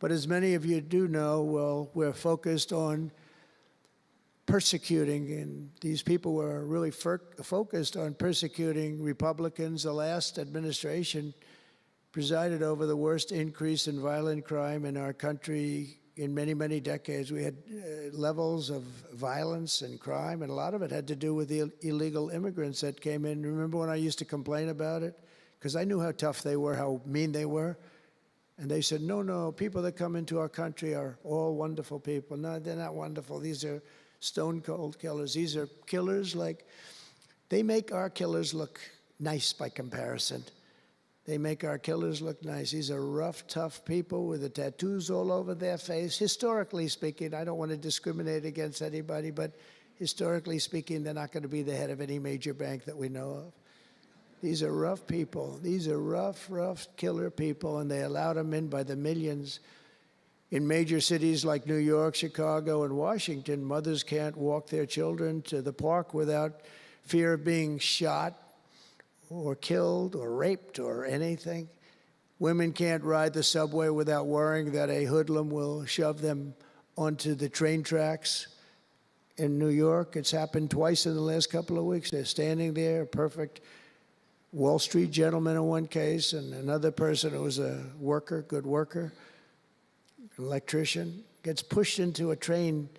S3: But as many of you do know, well, we're focused on persecuting, and these people were really focused on persecuting Republicans. The last administration presided over the worst increase in violent crime in our country in many, many decades. We had levels of violence and crime, and a lot of it had to do with the illegal immigrants that came in. Remember when I used to complain about it? Because I knew how tough they were, how mean they were. And they said, no, people that come into our country are all wonderful people. No, they're not wonderful. These are stone cold killers. These are killers they make our killers look nice by comparison. They make our killers look nice. These are rough, tough people with the tattoos all over their face. Historically speaking, I don't want to discriminate against anybody, but historically speaking, they're not going to be the head of any major bank that we know of. These are rough people. These are rough killer people, and they allow them in by the millions. In major cities like New York, Chicago, and Washington, mothers can't walk their children to the park without fear of being shot or killed or raped or anything. Women can't ride the subway without worrying that a hoodlum will shove them onto the train tracks. In New York, it's happened twice in the last couple of weeks. They're standing there, a perfect Wall Street gentleman in one case, and another person who was a worker, good worker, electrician, gets pushed into a train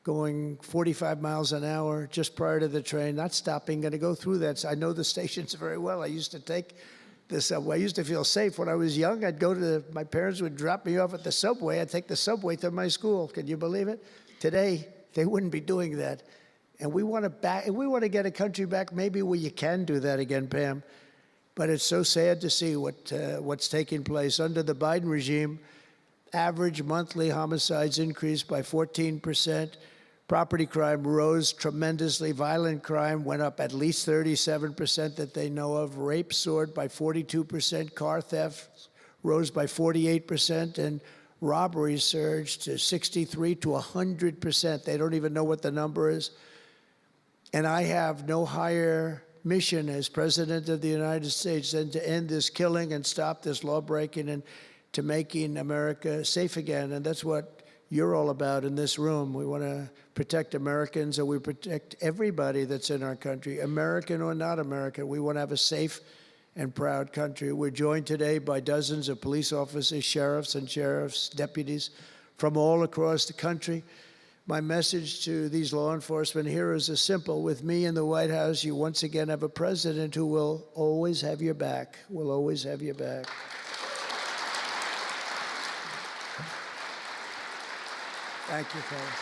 S3: going 45 miles an hour just prior to the train, not stopping, going to go through that. So I know the stations very well. I used to take the subway. I used to feel safe. When I was young, my parents would drop me off at the subway. I'd take the subway to my school. Can you believe it? Today, they wouldn't be doing that. And we want to get a country back maybe where you can do that again, Pam. But it's so sad to see what's taking place. Under the Biden regime, average monthly homicides increased by 14%. Property crime rose tremendously. Violent crime went up at least 37% that they know of. Rape soared by 42%. Car theft rose by 48%. And robberies surged to 63 to 100%. They don't even know what the number is. And I have no higher mission as President of the United States than to end this killing and stop this law-breaking and to making America safe again. And that's what you're all about in this room. We want to protect Americans, and we protect everybody that's in our country, American or not American. We want to have a safe and proud country. We're joined today by dozens of police officers, sheriffs and sheriff's deputies from all across the country. My message to these law enforcement heroes is simple. With me in the White House, you once again have a president who will always have your back, will always have your back. Thank you, fellas.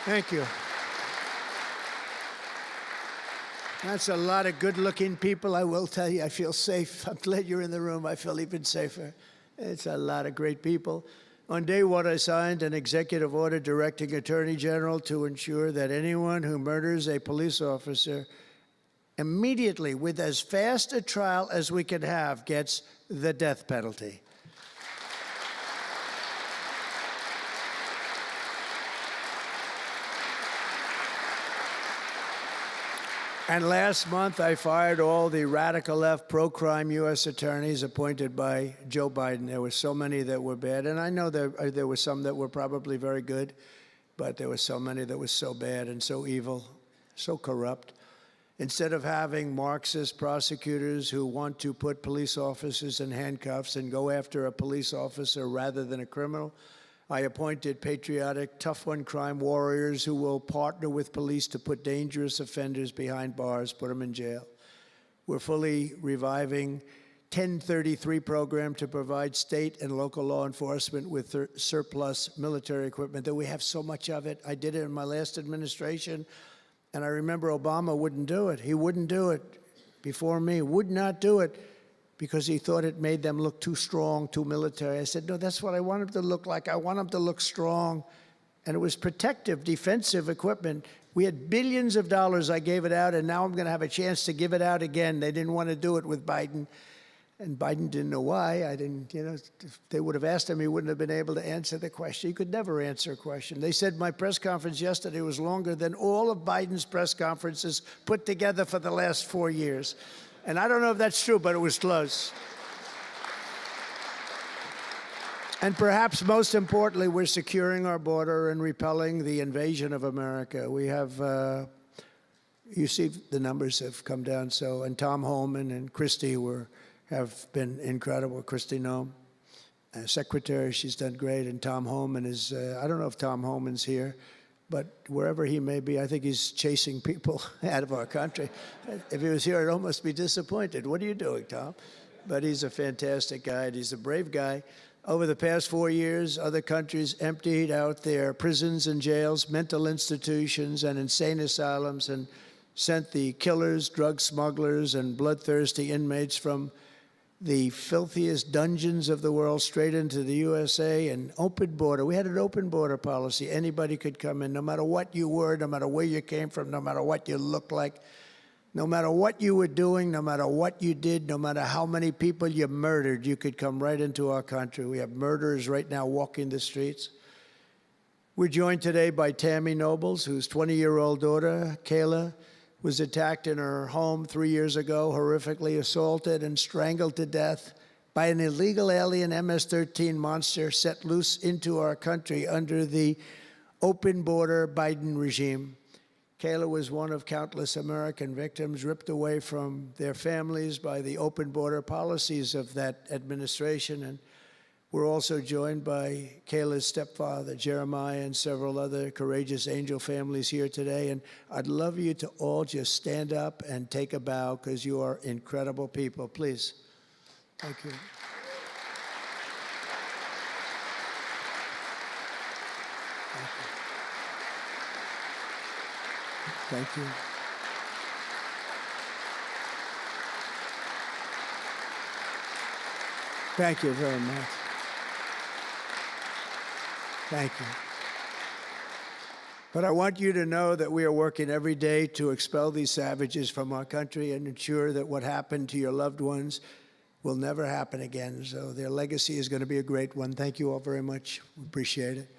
S3: Thank you. That's a lot of good-looking people. I will tell you, I feel safe. I'm glad you're in the room. I feel even safer. It's a lot of great people. On day one, I signed an executive order directing Attorney General to ensure that anyone who murders a police officer immediately, with as fast a trial as we can have, gets the death penalty. And last month, I fired all the radical left pro-crime U.S. attorneys appointed by Joe Biden. There were so many that were bad. And I know there were some that were probably very good, but there were so many that were so bad and so evil, so corrupt. Instead of having Marxist prosecutors who want to put police officers in handcuffs and go after a police officer rather than a criminal, I appointed patriotic, tough-on-crime warriors who will partner with police to put dangerous offenders behind bars, put them in jail. We're fully reviving 1033 program to provide state and local law enforcement with surplus military equipment that we have so much of it. I did it in my last administration, and I remember Obama wouldn't do it. He wouldn't do it before me, would not do it, because he thought it made them look too strong, too military. I said, no, that's what I want them to look like. I want them to look strong. And it was protective, defensive equipment. We had billions of dollars. I gave it out, and now I'm going to have a chance to give it out again. They didn't want to do it with Biden, and Biden didn't know why. I didn't, if they would have asked him, he wouldn't have been able to answer the question. He could never answer a question. They said my press conference yesterday was longer than all of Biden's press conferences put together for the last 4 years. And I don't know if that's true, but it was close. And perhaps most importantly, we're securing our border and repelling the invasion of America. We have, you see the numbers have come down. So, and Tom Homan and Christie have been incredible. Christie Noem, secretary, she's done great. And Tom Homan is, I don't know if Tom Homan's here, but wherever he may be, I think he's chasing people out of our country. If he was here, I'd almost be disappointed. What are you doing, Tom? But he's a fantastic guy, and he's a brave guy. Over the past 4 years, other countries emptied out their prisons and jails, mental institutions, and insane asylums, and sent the killers, drug smugglers, and bloodthirsty inmates from the filthiest dungeons of the world straight into the USA. And open border. We had an open border policy. Anybody could come in, no matter what you were, no matter where you came from, no matter what you looked like, no matter what you were doing, no matter what you did, no matter how many people you murdered, you could come right into our country. We have murderers right now walking the streets. We're joined today by Tammy Nobles, whose 20-year-old daughter, Kayla, was attacked in her home 3 years ago, horrifically assaulted and strangled to death by an illegal alien MS-13 monster set loose into our country under the open border Biden regime. Kayla was one of countless American victims ripped away from their families by the open border policies of that administration. And we're also joined by Kayla's stepfather, Jeremiah, and several other courageous angel families here today. And I'd love you to all just stand up and take a bow, because you are incredible people. Please. Thank you. Thank you. Thank you very much. Thank you. But I want you to know that we are working every day to expel these savages from our country and ensure that what happened to your loved ones will never happen again. So their legacy is going to be a great one. Thank you all very much. We appreciate it.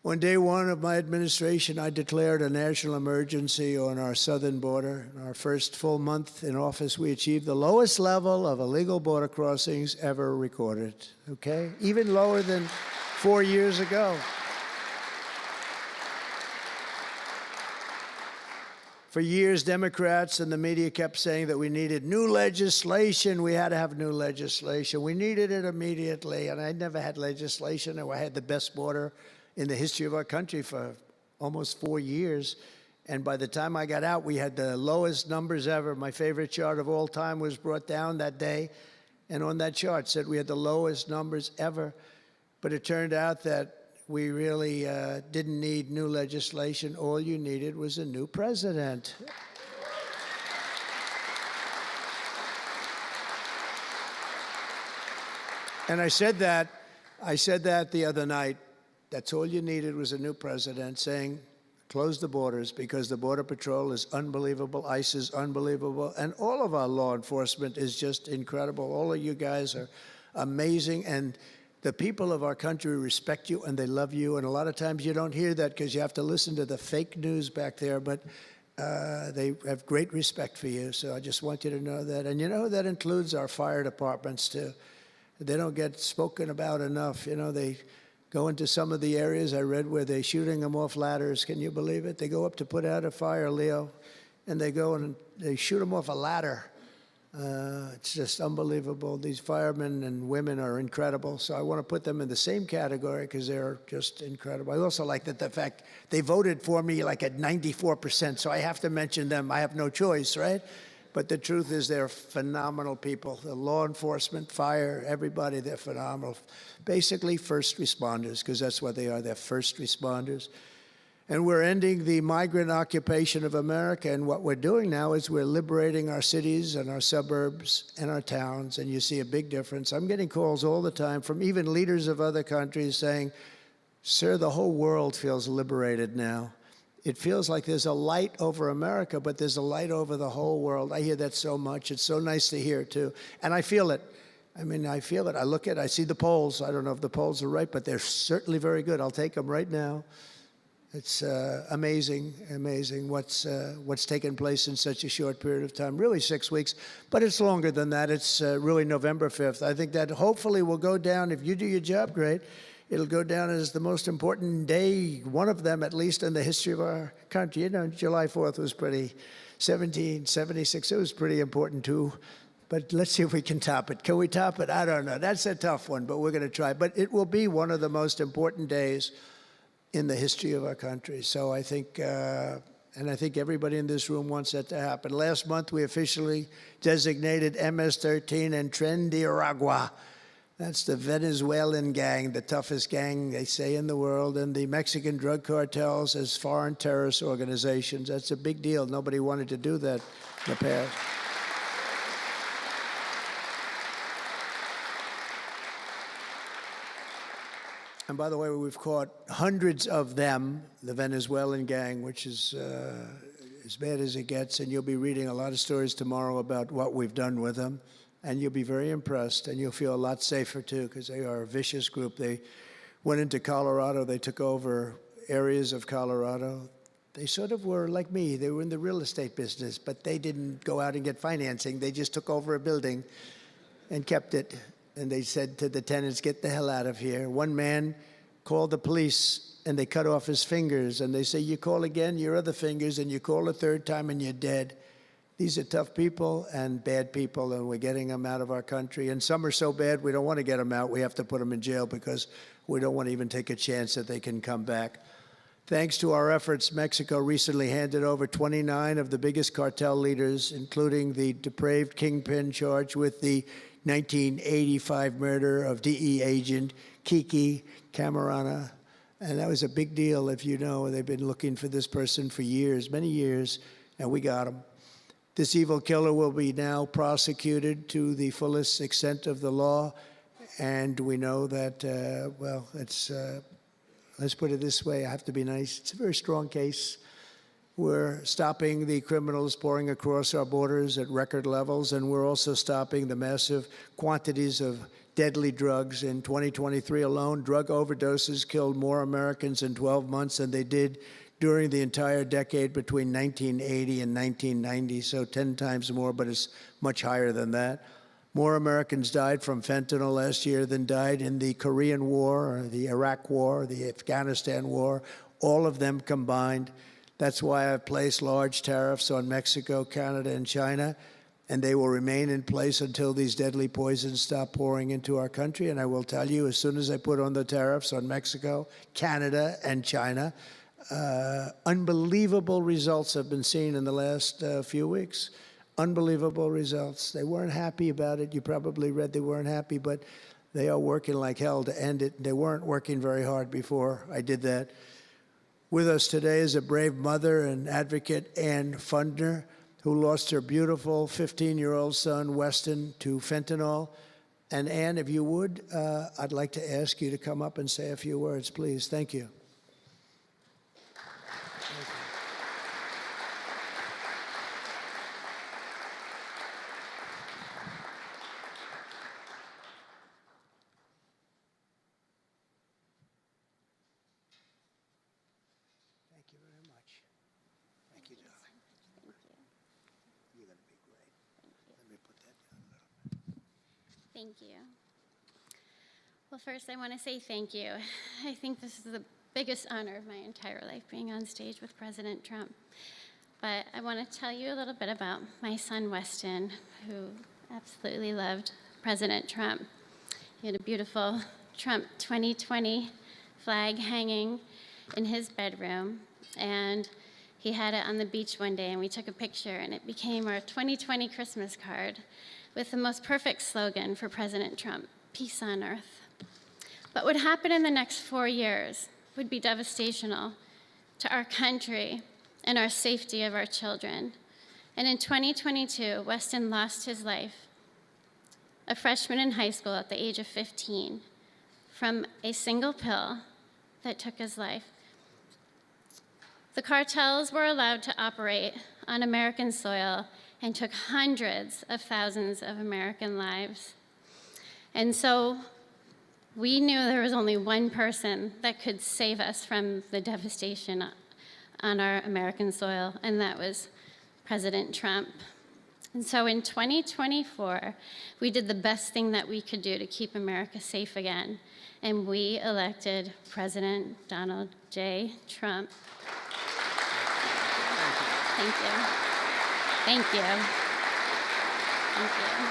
S3: On day one of my administration, I declared a national emergency on our southern border. In our first full month in office, we achieved the lowest level of illegal border crossings ever recorded, okay? Even lower than 4 years ago. For years, Democrats and the media kept saying that we needed new legislation. We had to have new legislation. We needed it immediately, and I never had legislation. I had the best border in the history of our country for almost 4 years. And by the time I got out, we had the lowest numbers ever. My favorite chart of all time was brought down that day. And on that chart said we had the lowest numbers ever. But it turned out that we really didn't need new legislation. All you needed was a new president. And I said that the other night. That's all you needed was a new president saying, close the borders, because the Border Patrol is unbelievable, ICE is unbelievable, and all of our law enforcement is just incredible. All of you guys are amazing, and the people of our country respect you and they love you, and a lot of times you don't hear that because you have to listen to the fake news back there, but They have great respect for you, so I just want you to know that. And you know, that includes our fire departments, too. They don't get spoken about enough. You know, they go into some of the areas I read where they're shooting them off ladders. Can you believe it? They go up to put out a fire, Leo, and they go and they shoot them off a ladder. It's just unbelievable. These firemen and women are incredible. So I want to put them in the same category because they're just incredible. I also like that the fact they voted for me like at 94%. So I have to mention them. I have no choice, right? But the truth is they're phenomenal people. The law enforcement, fire, everybody, they're phenomenal. Basically first responders, because that's what they are. They're first responders. And we're ending the migrant occupation of America. And what we're doing now is we're liberating our cities and our suburbs and our towns. And you see a big difference. I'm getting calls all the time from even leaders of other countries saying, sir, the whole world feels liberated now. It feels like there's a light over America, but there's a light over the whole world. I hear that so much. It's so nice to hear, too. And I feel it. I mean, I feel it. I look at it. I see the polls. I don't know if the polls are right, but they're certainly very good. I'll take them right now. It's amazing, amazing what's taken place in such a short period of time, really 6 weeks, but it's longer than that. It's really November 5th. I think that hopefully will go down, if you do your job great, it'll go down as the most important day, one of them at least in the history of our country. You know, July 4th was pretty, 1776, it was pretty important too. But let's see if we can top it. Can we top it? I don't know. That's a tough one, but we're going to try. But it will be one of the most important days in the history of our country. So I think, and I think everybody in this room wants that to happen. Last month, we officially designated MS-13 and Tren de Aragua. That's the Venezuelan gang, the toughest gang, they say, in the world, and the Mexican drug cartels as foreign terrorist organizations. That's a big deal. Nobody wanted to do that in the past. And by the way, we've caught hundreds of them, the Venezuelan gang, which is as bad as it gets. And you'll be reading a lot of stories tomorrow about what we've done with them. And you'll be very impressed, and you'll feel a lot safer, too, because they are a vicious group. They went into Colorado. They took over areas of Colorado. They sort of were like me. They were in the real estate business, but they didn't go out and get financing. They just took over a building and kept it. And they said to the tenants, get the hell out of here. One man called the police, and they cut off his fingers. And they say, you call again, your other fingers, and you call a third time, and you're dead. These are tough people and bad people, and we're getting them out of our country. And some are so bad, we don't want to get them out. We have to put them in jail because we don't want to even take a chance that they can come back. Thanks to our efforts, Mexico recently handed over 29 of the biggest cartel leaders, including the depraved kingpin charged with the 1985 murder of DE agent Kiki Camarena. And that was a big deal, if you know. They've been looking for this person for years, many years, and we got him. This evil killer will be now prosecuted to the fullest extent of the law. And we know that, well, it's, let's put it this way, I have to be nice. It's a very strong case. We're stopping the criminals pouring across our borders at record levels, and we're also stopping the massive quantities of deadly drugs. In 2023 alone, drug overdoses killed more Americans in 12 months than they did during the entire decade between 1980 and 1990, so 10 times more, but it's much higher than that. More Americans died from fentanyl last year than died in the Korean War, or the Iraq War, or the Afghanistan War, all of them combined. That's why I've placed large tariffs on Mexico, Canada, and China, and they will remain in place until these deadly poisons stop pouring into our country. And I will tell you, as soon as I put on the tariffs on Mexico, Canada, and China, unbelievable results have been seen in the last few weeks. Unbelievable results. They weren't happy about it. You probably read they weren't happy, but they are working like hell to end it. They weren't working very hard before I did that. With us today is a brave mother and advocate, Ann Fundner, who lost her beautiful 15-year-old son, Weston, to fentanyl. And Ann, if you would, I'd like to ask you to come up and say a few words, please. Thank you. Thank you very much. Thank you, darling.
S4: Thank you. Well, first I want to say thank you. I think this is the biggest honor of my entire life, being on stage with President Trump. But I want to tell you a little bit about my son, Weston, who absolutely loved President Trump. He had a beautiful Trump 2020 flag hanging in his bedroom, and he had it on the beach one day, and we took a picture, and it became our 2020 Christmas card with the most perfect slogan for President Trump: peace on earth. But what happened in the next 4 years would be devastational to our country and our safety of our children. And in 2022, Weston lost his life, a freshman in high school at the age of 15, from a single pill that took his life. The cartels were allowed to operate on American soil and took hundreds of thousands of American lives. And so we knew there was only one person that could save us from the devastation on our American soil, and that was President Trump. And so in 2024, we did the best thing that we could do to keep America safe again, and we elected President Donald J. Trump. Thank you. Thank you. Thank you.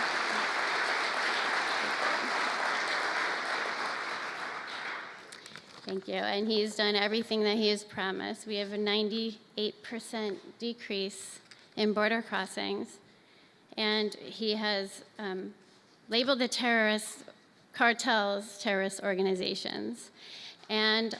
S4: Thank you. And he's done everything that he has promised. We have a 98% decrease in border crossings. And he has labeled the terrorist cartels terrorist organizations. And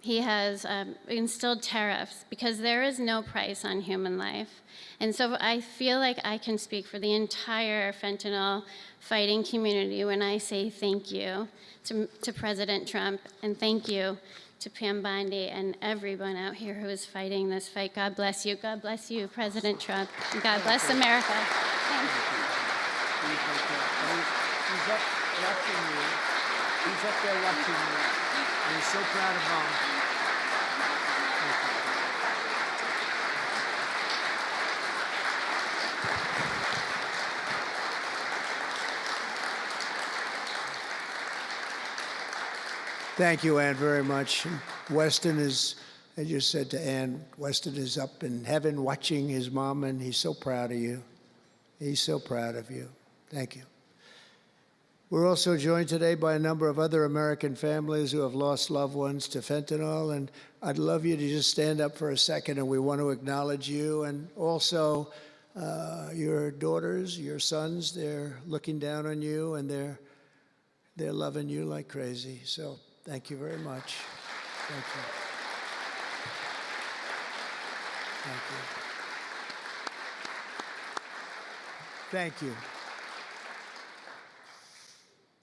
S4: he has instilled tariffs because there is no price on human life. And so I feel like I can speak for the entire fentanyl fighting community when I say thank you to President Trump, and thank you to Pam Bondi and everyone out here who is fighting this fight. God bless you. God bless you, President Trump. And God bless America. Thank you.
S3: He's up watching you. He's up there watching you. And he's so proud of Mom. Thank you, Ann, very much. Weston is, I just said to Ann, Weston is up in heaven watching his mom, and he's so proud of you. He's so proud of you. Thank you. We're also joined today by a number of other American families who have lost loved ones to fentanyl, and I'd love you to just stand up for a second, and we want to acknowledge you, and also your daughters, your sons. They're looking down on you, and they're loving you like crazy. So thank you very much. Thank you. Thank you. Thank you.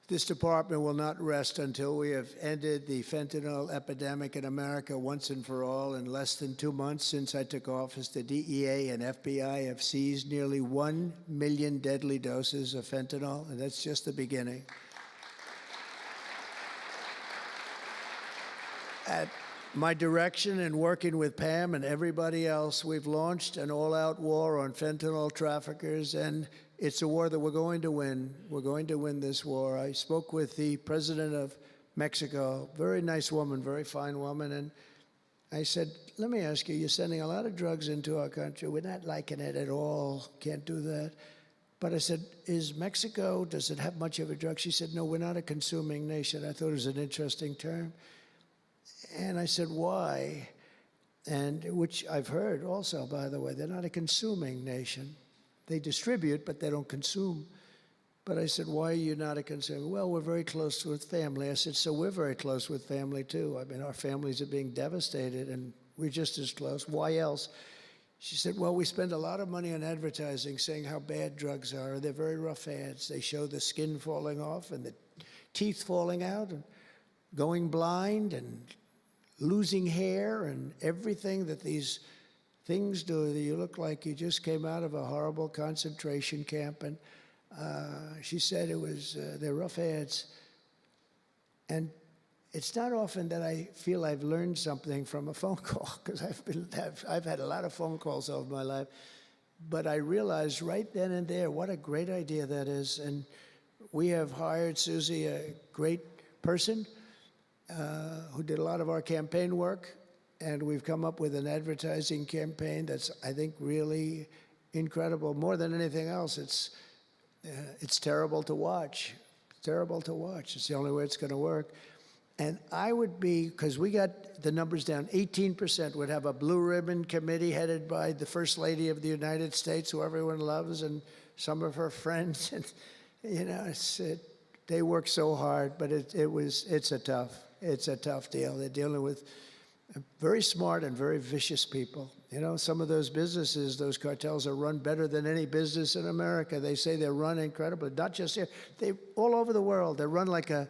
S3: This department will not rest until we have ended the fentanyl epidemic in America once and for all. In less than 2 months since I took office, the DEA and FBI have seized nearly 1 million deadly doses of fentanyl, and that's just the beginning. At my direction and working with Pam and everybody else, we've launched an all-out war on fentanyl traffickers, and it's a war that we're going to win. We're going to win this war. I spoke with the president of Mexico, very nice woman, very fine woman, and I said, let me ask you, you're sending a lot of drugs into our country. We're not liking it at all. Can't do that. But I said, is Mexico, does it have much of a drug? She said, no, we're not a consuming nation. I thought it was an interesting term. And I said, why? And which I've heard also, by the way, they're not a consuming nation. They distribute, but they don't consume. But I said, why are you not a consumer? Well, we're very close with family. I said, so we're very close with family, too. I mean, our families are being devastated, and we're just as close. Why else? She said, well, we spend a lot of money on advertising saying how bad drugs are. They're very rough ads. They show the skin falling off and the teeth falling out and going blind and losing hair and everything that these things do. You look like you just came out of a horrible concentration camp. And she said it was, they're rough ads. And it's not often that I feel I've learned something from a phone call, because I've had a lot of phone calls over my life. But I realized right then and there what a great idea that is. And we have hired, Susie, a great person who did a lot of our campaign work, and we've come up with an advertising campaign that's, I think, really incredible. More than anything else, it's terrible to watch. Terrible to watch. It's the only way it's going to work. And I would be, because we got the numbers down, 18% would have a blue ribbon committee headed by the First Lady of the United States, who everyone loves, and some of her friends. And, you know, they work so hard, but it's a tough deal. They're dealing with very smart and very vicious people. You know, some of those businesses, those cartels are run better than any business in America. They say they're run incredibly, not just here, they all over the world. They're run like a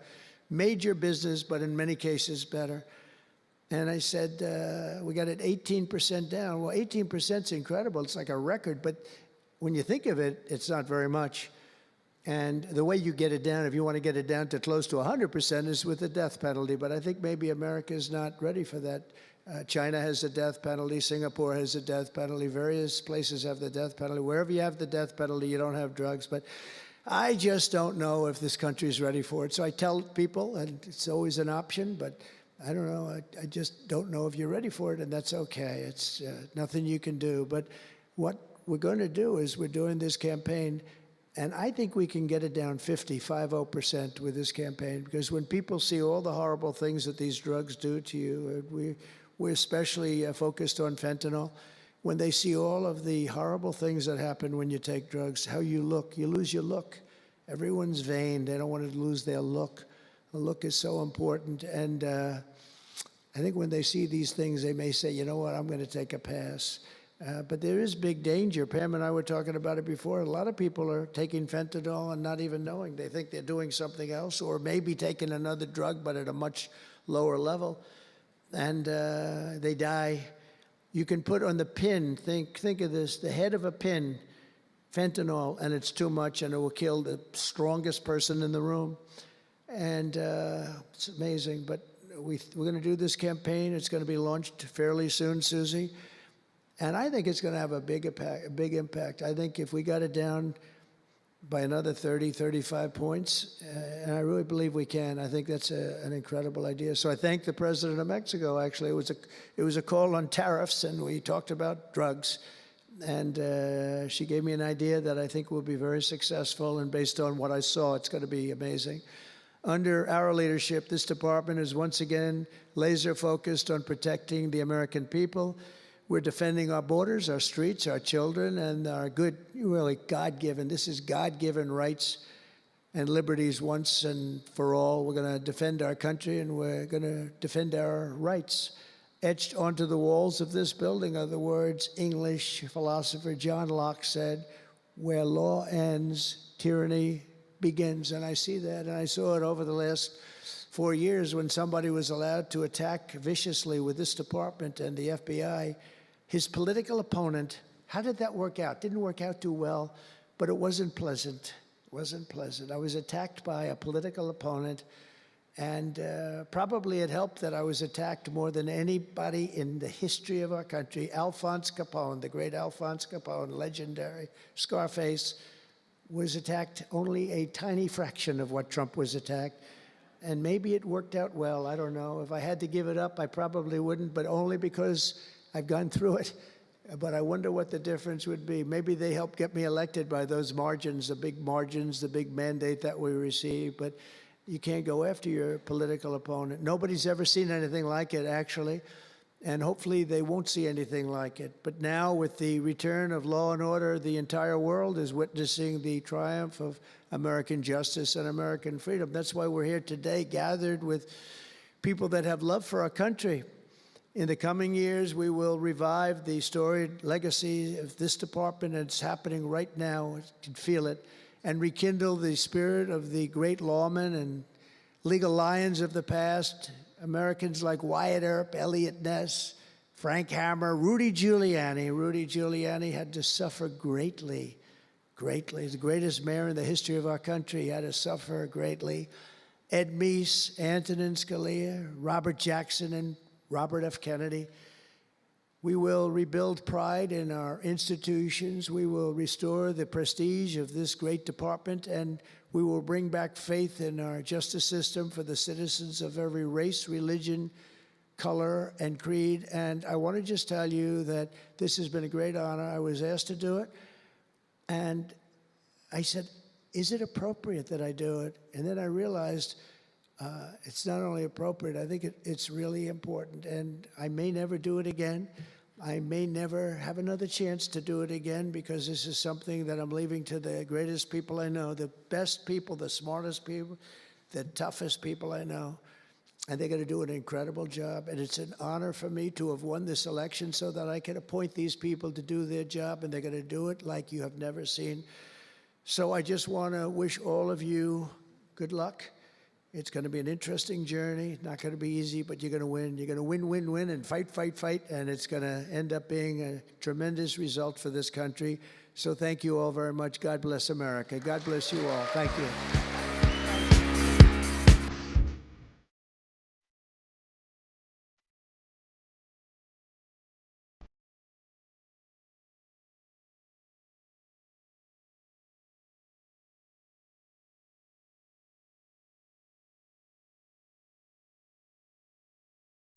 S3: major business, but in many cases better. And I said, we got it 18% down. Well, 18% is incredible. It's like a record, but when you think of it, it's not very much. And the way you get it down, if you want to get it down to close to 100%, is with the death penalty. But I think maybe America is not ready for that. China has the death penalty. Singapore has the death penalty. Various places have the death penalty. Wherever you have the death penalty, you don't have drugs. But I just don't know if this country is ready for it. So I tell people, and it's always an option, but I don't know. I just don't know if you're ready for it, and that's okay. It's nothing you can do. But what we're going to do is we're doing this campaign, and I think we can get it down 50% with this campaign, because when people see all the horrible things that these drugs do to you, we're especially focused on fentanyl. When they see all of the horrible things that happen when you take drugs, how you look, you lose your look. Everyone's vain. They don't want to lose their look. The look is so important. And I think when they see these things, they may say, you know what, I'm going to take a pass. But there is big danger. Pam and I were talking about it before. A lot of people are taking fentanyl and not even knowing. They think they're doing something else, or maybe taking another drug, but at a much lower level. And they die. You can put on the pin, think of this, the head of a pin, fentanyl, and it's too much, and it will kill the strongest person in the room. And it's amazing. But we're going to do this campaign. It's going to be launched fairly soon, Susie. And I think it's going to have a big impact. I think if we got it down by another 30, 35 points, and I really believe we can. I think that's an incredible idea. So I thank the president of Mexico, actually. It was a call on tariffs, and we talked about drugs. And she gave me an idea that I think will be very successful, and based on what I saw, it's going to be amazing. Under our leadership, this department is once again laser focused on protecting the American people. We're defending our borders, our streets, our children, and our good, really God-given, this is God-given rights and liberties once and for all. We're going to defend our country, and we're going to defend our rights. Etched onto the walls of this building are the words English philosopher John Locke said, "Where law ends, tyranny begins." And I see that, and I saw it over the last 4 years when somebody was allowed to attack viciously with this department and the FBI his political opponent. How did that work out? Didn't work out too well, but it wasn't pleasant. It wasn't pleasant. I was attacked by a political opponent, and probably it helped that I was attacked more than anybody in the history of our country. Alphonse Capone, the great Alphonse Capone, legendary, Scarface, was attacked only a tiny fraction of what Trump was attacked. And maybe it worked out well. I don't know. If I had to give it up, I probably wouldn't, but only because I've gone through it. But I wonder what the difference would be. Maybe they helped get me elected by those margins, the big mandate that we received. But you can't go after your political opponent. Nobody's ever seen anything like it, actually. And hopefully they won't see anything like it. But now, with the return of law and order, the entire world is witnessing the triumph of American justice and American freedom. That's why we're here today, gathered with people that have love for our country. In the coming years, we will revive the storied legacy of this department, and it's happening right now. You can feel it. And rekindle the spirit of the great lawmen and legal lions of the past, Americans like Wyatt Earp, Elliot Ness, Frank Hammer, Rudy Giuliani. Rudy Giuliani had to suffer greatly, greatly. The greatest mayor in the history of our country had to suffer greatly. Ed Meese, Antonin Scalia, Robert Jackson, and Robert F. Kennedy. We will rebuild pride in our institutions. We will restore the prestige of this great department, and we will bring back faith in our justice system for the citizens of every race, religion, color, and creed. And I want to just tell you that this has been a great honor. I was asked to do it, and I said, is it appropriate that I do it? And then I realized it's not only appropriate, I think it's really important. And I may never do it again. I may never have another chance to do it again, because this is something that I'm leaving to the greatest people I know, the best people, the smartest people, the toughest people I know. And they're going to do an incredible job. And it's an honor for me to have won this election so that I can appoint these people to do their job, and they're going to do it like you have never seen. So I just want to wish all of you good luck. It's going to be an interesting journey. Not going to be easy, but you're going to win. You're going to win, win, win, and fight, fight, fight. And it's going to end up being a tremendous result for this country. So thank you all very much. God bless America. God bless you all. Thank you.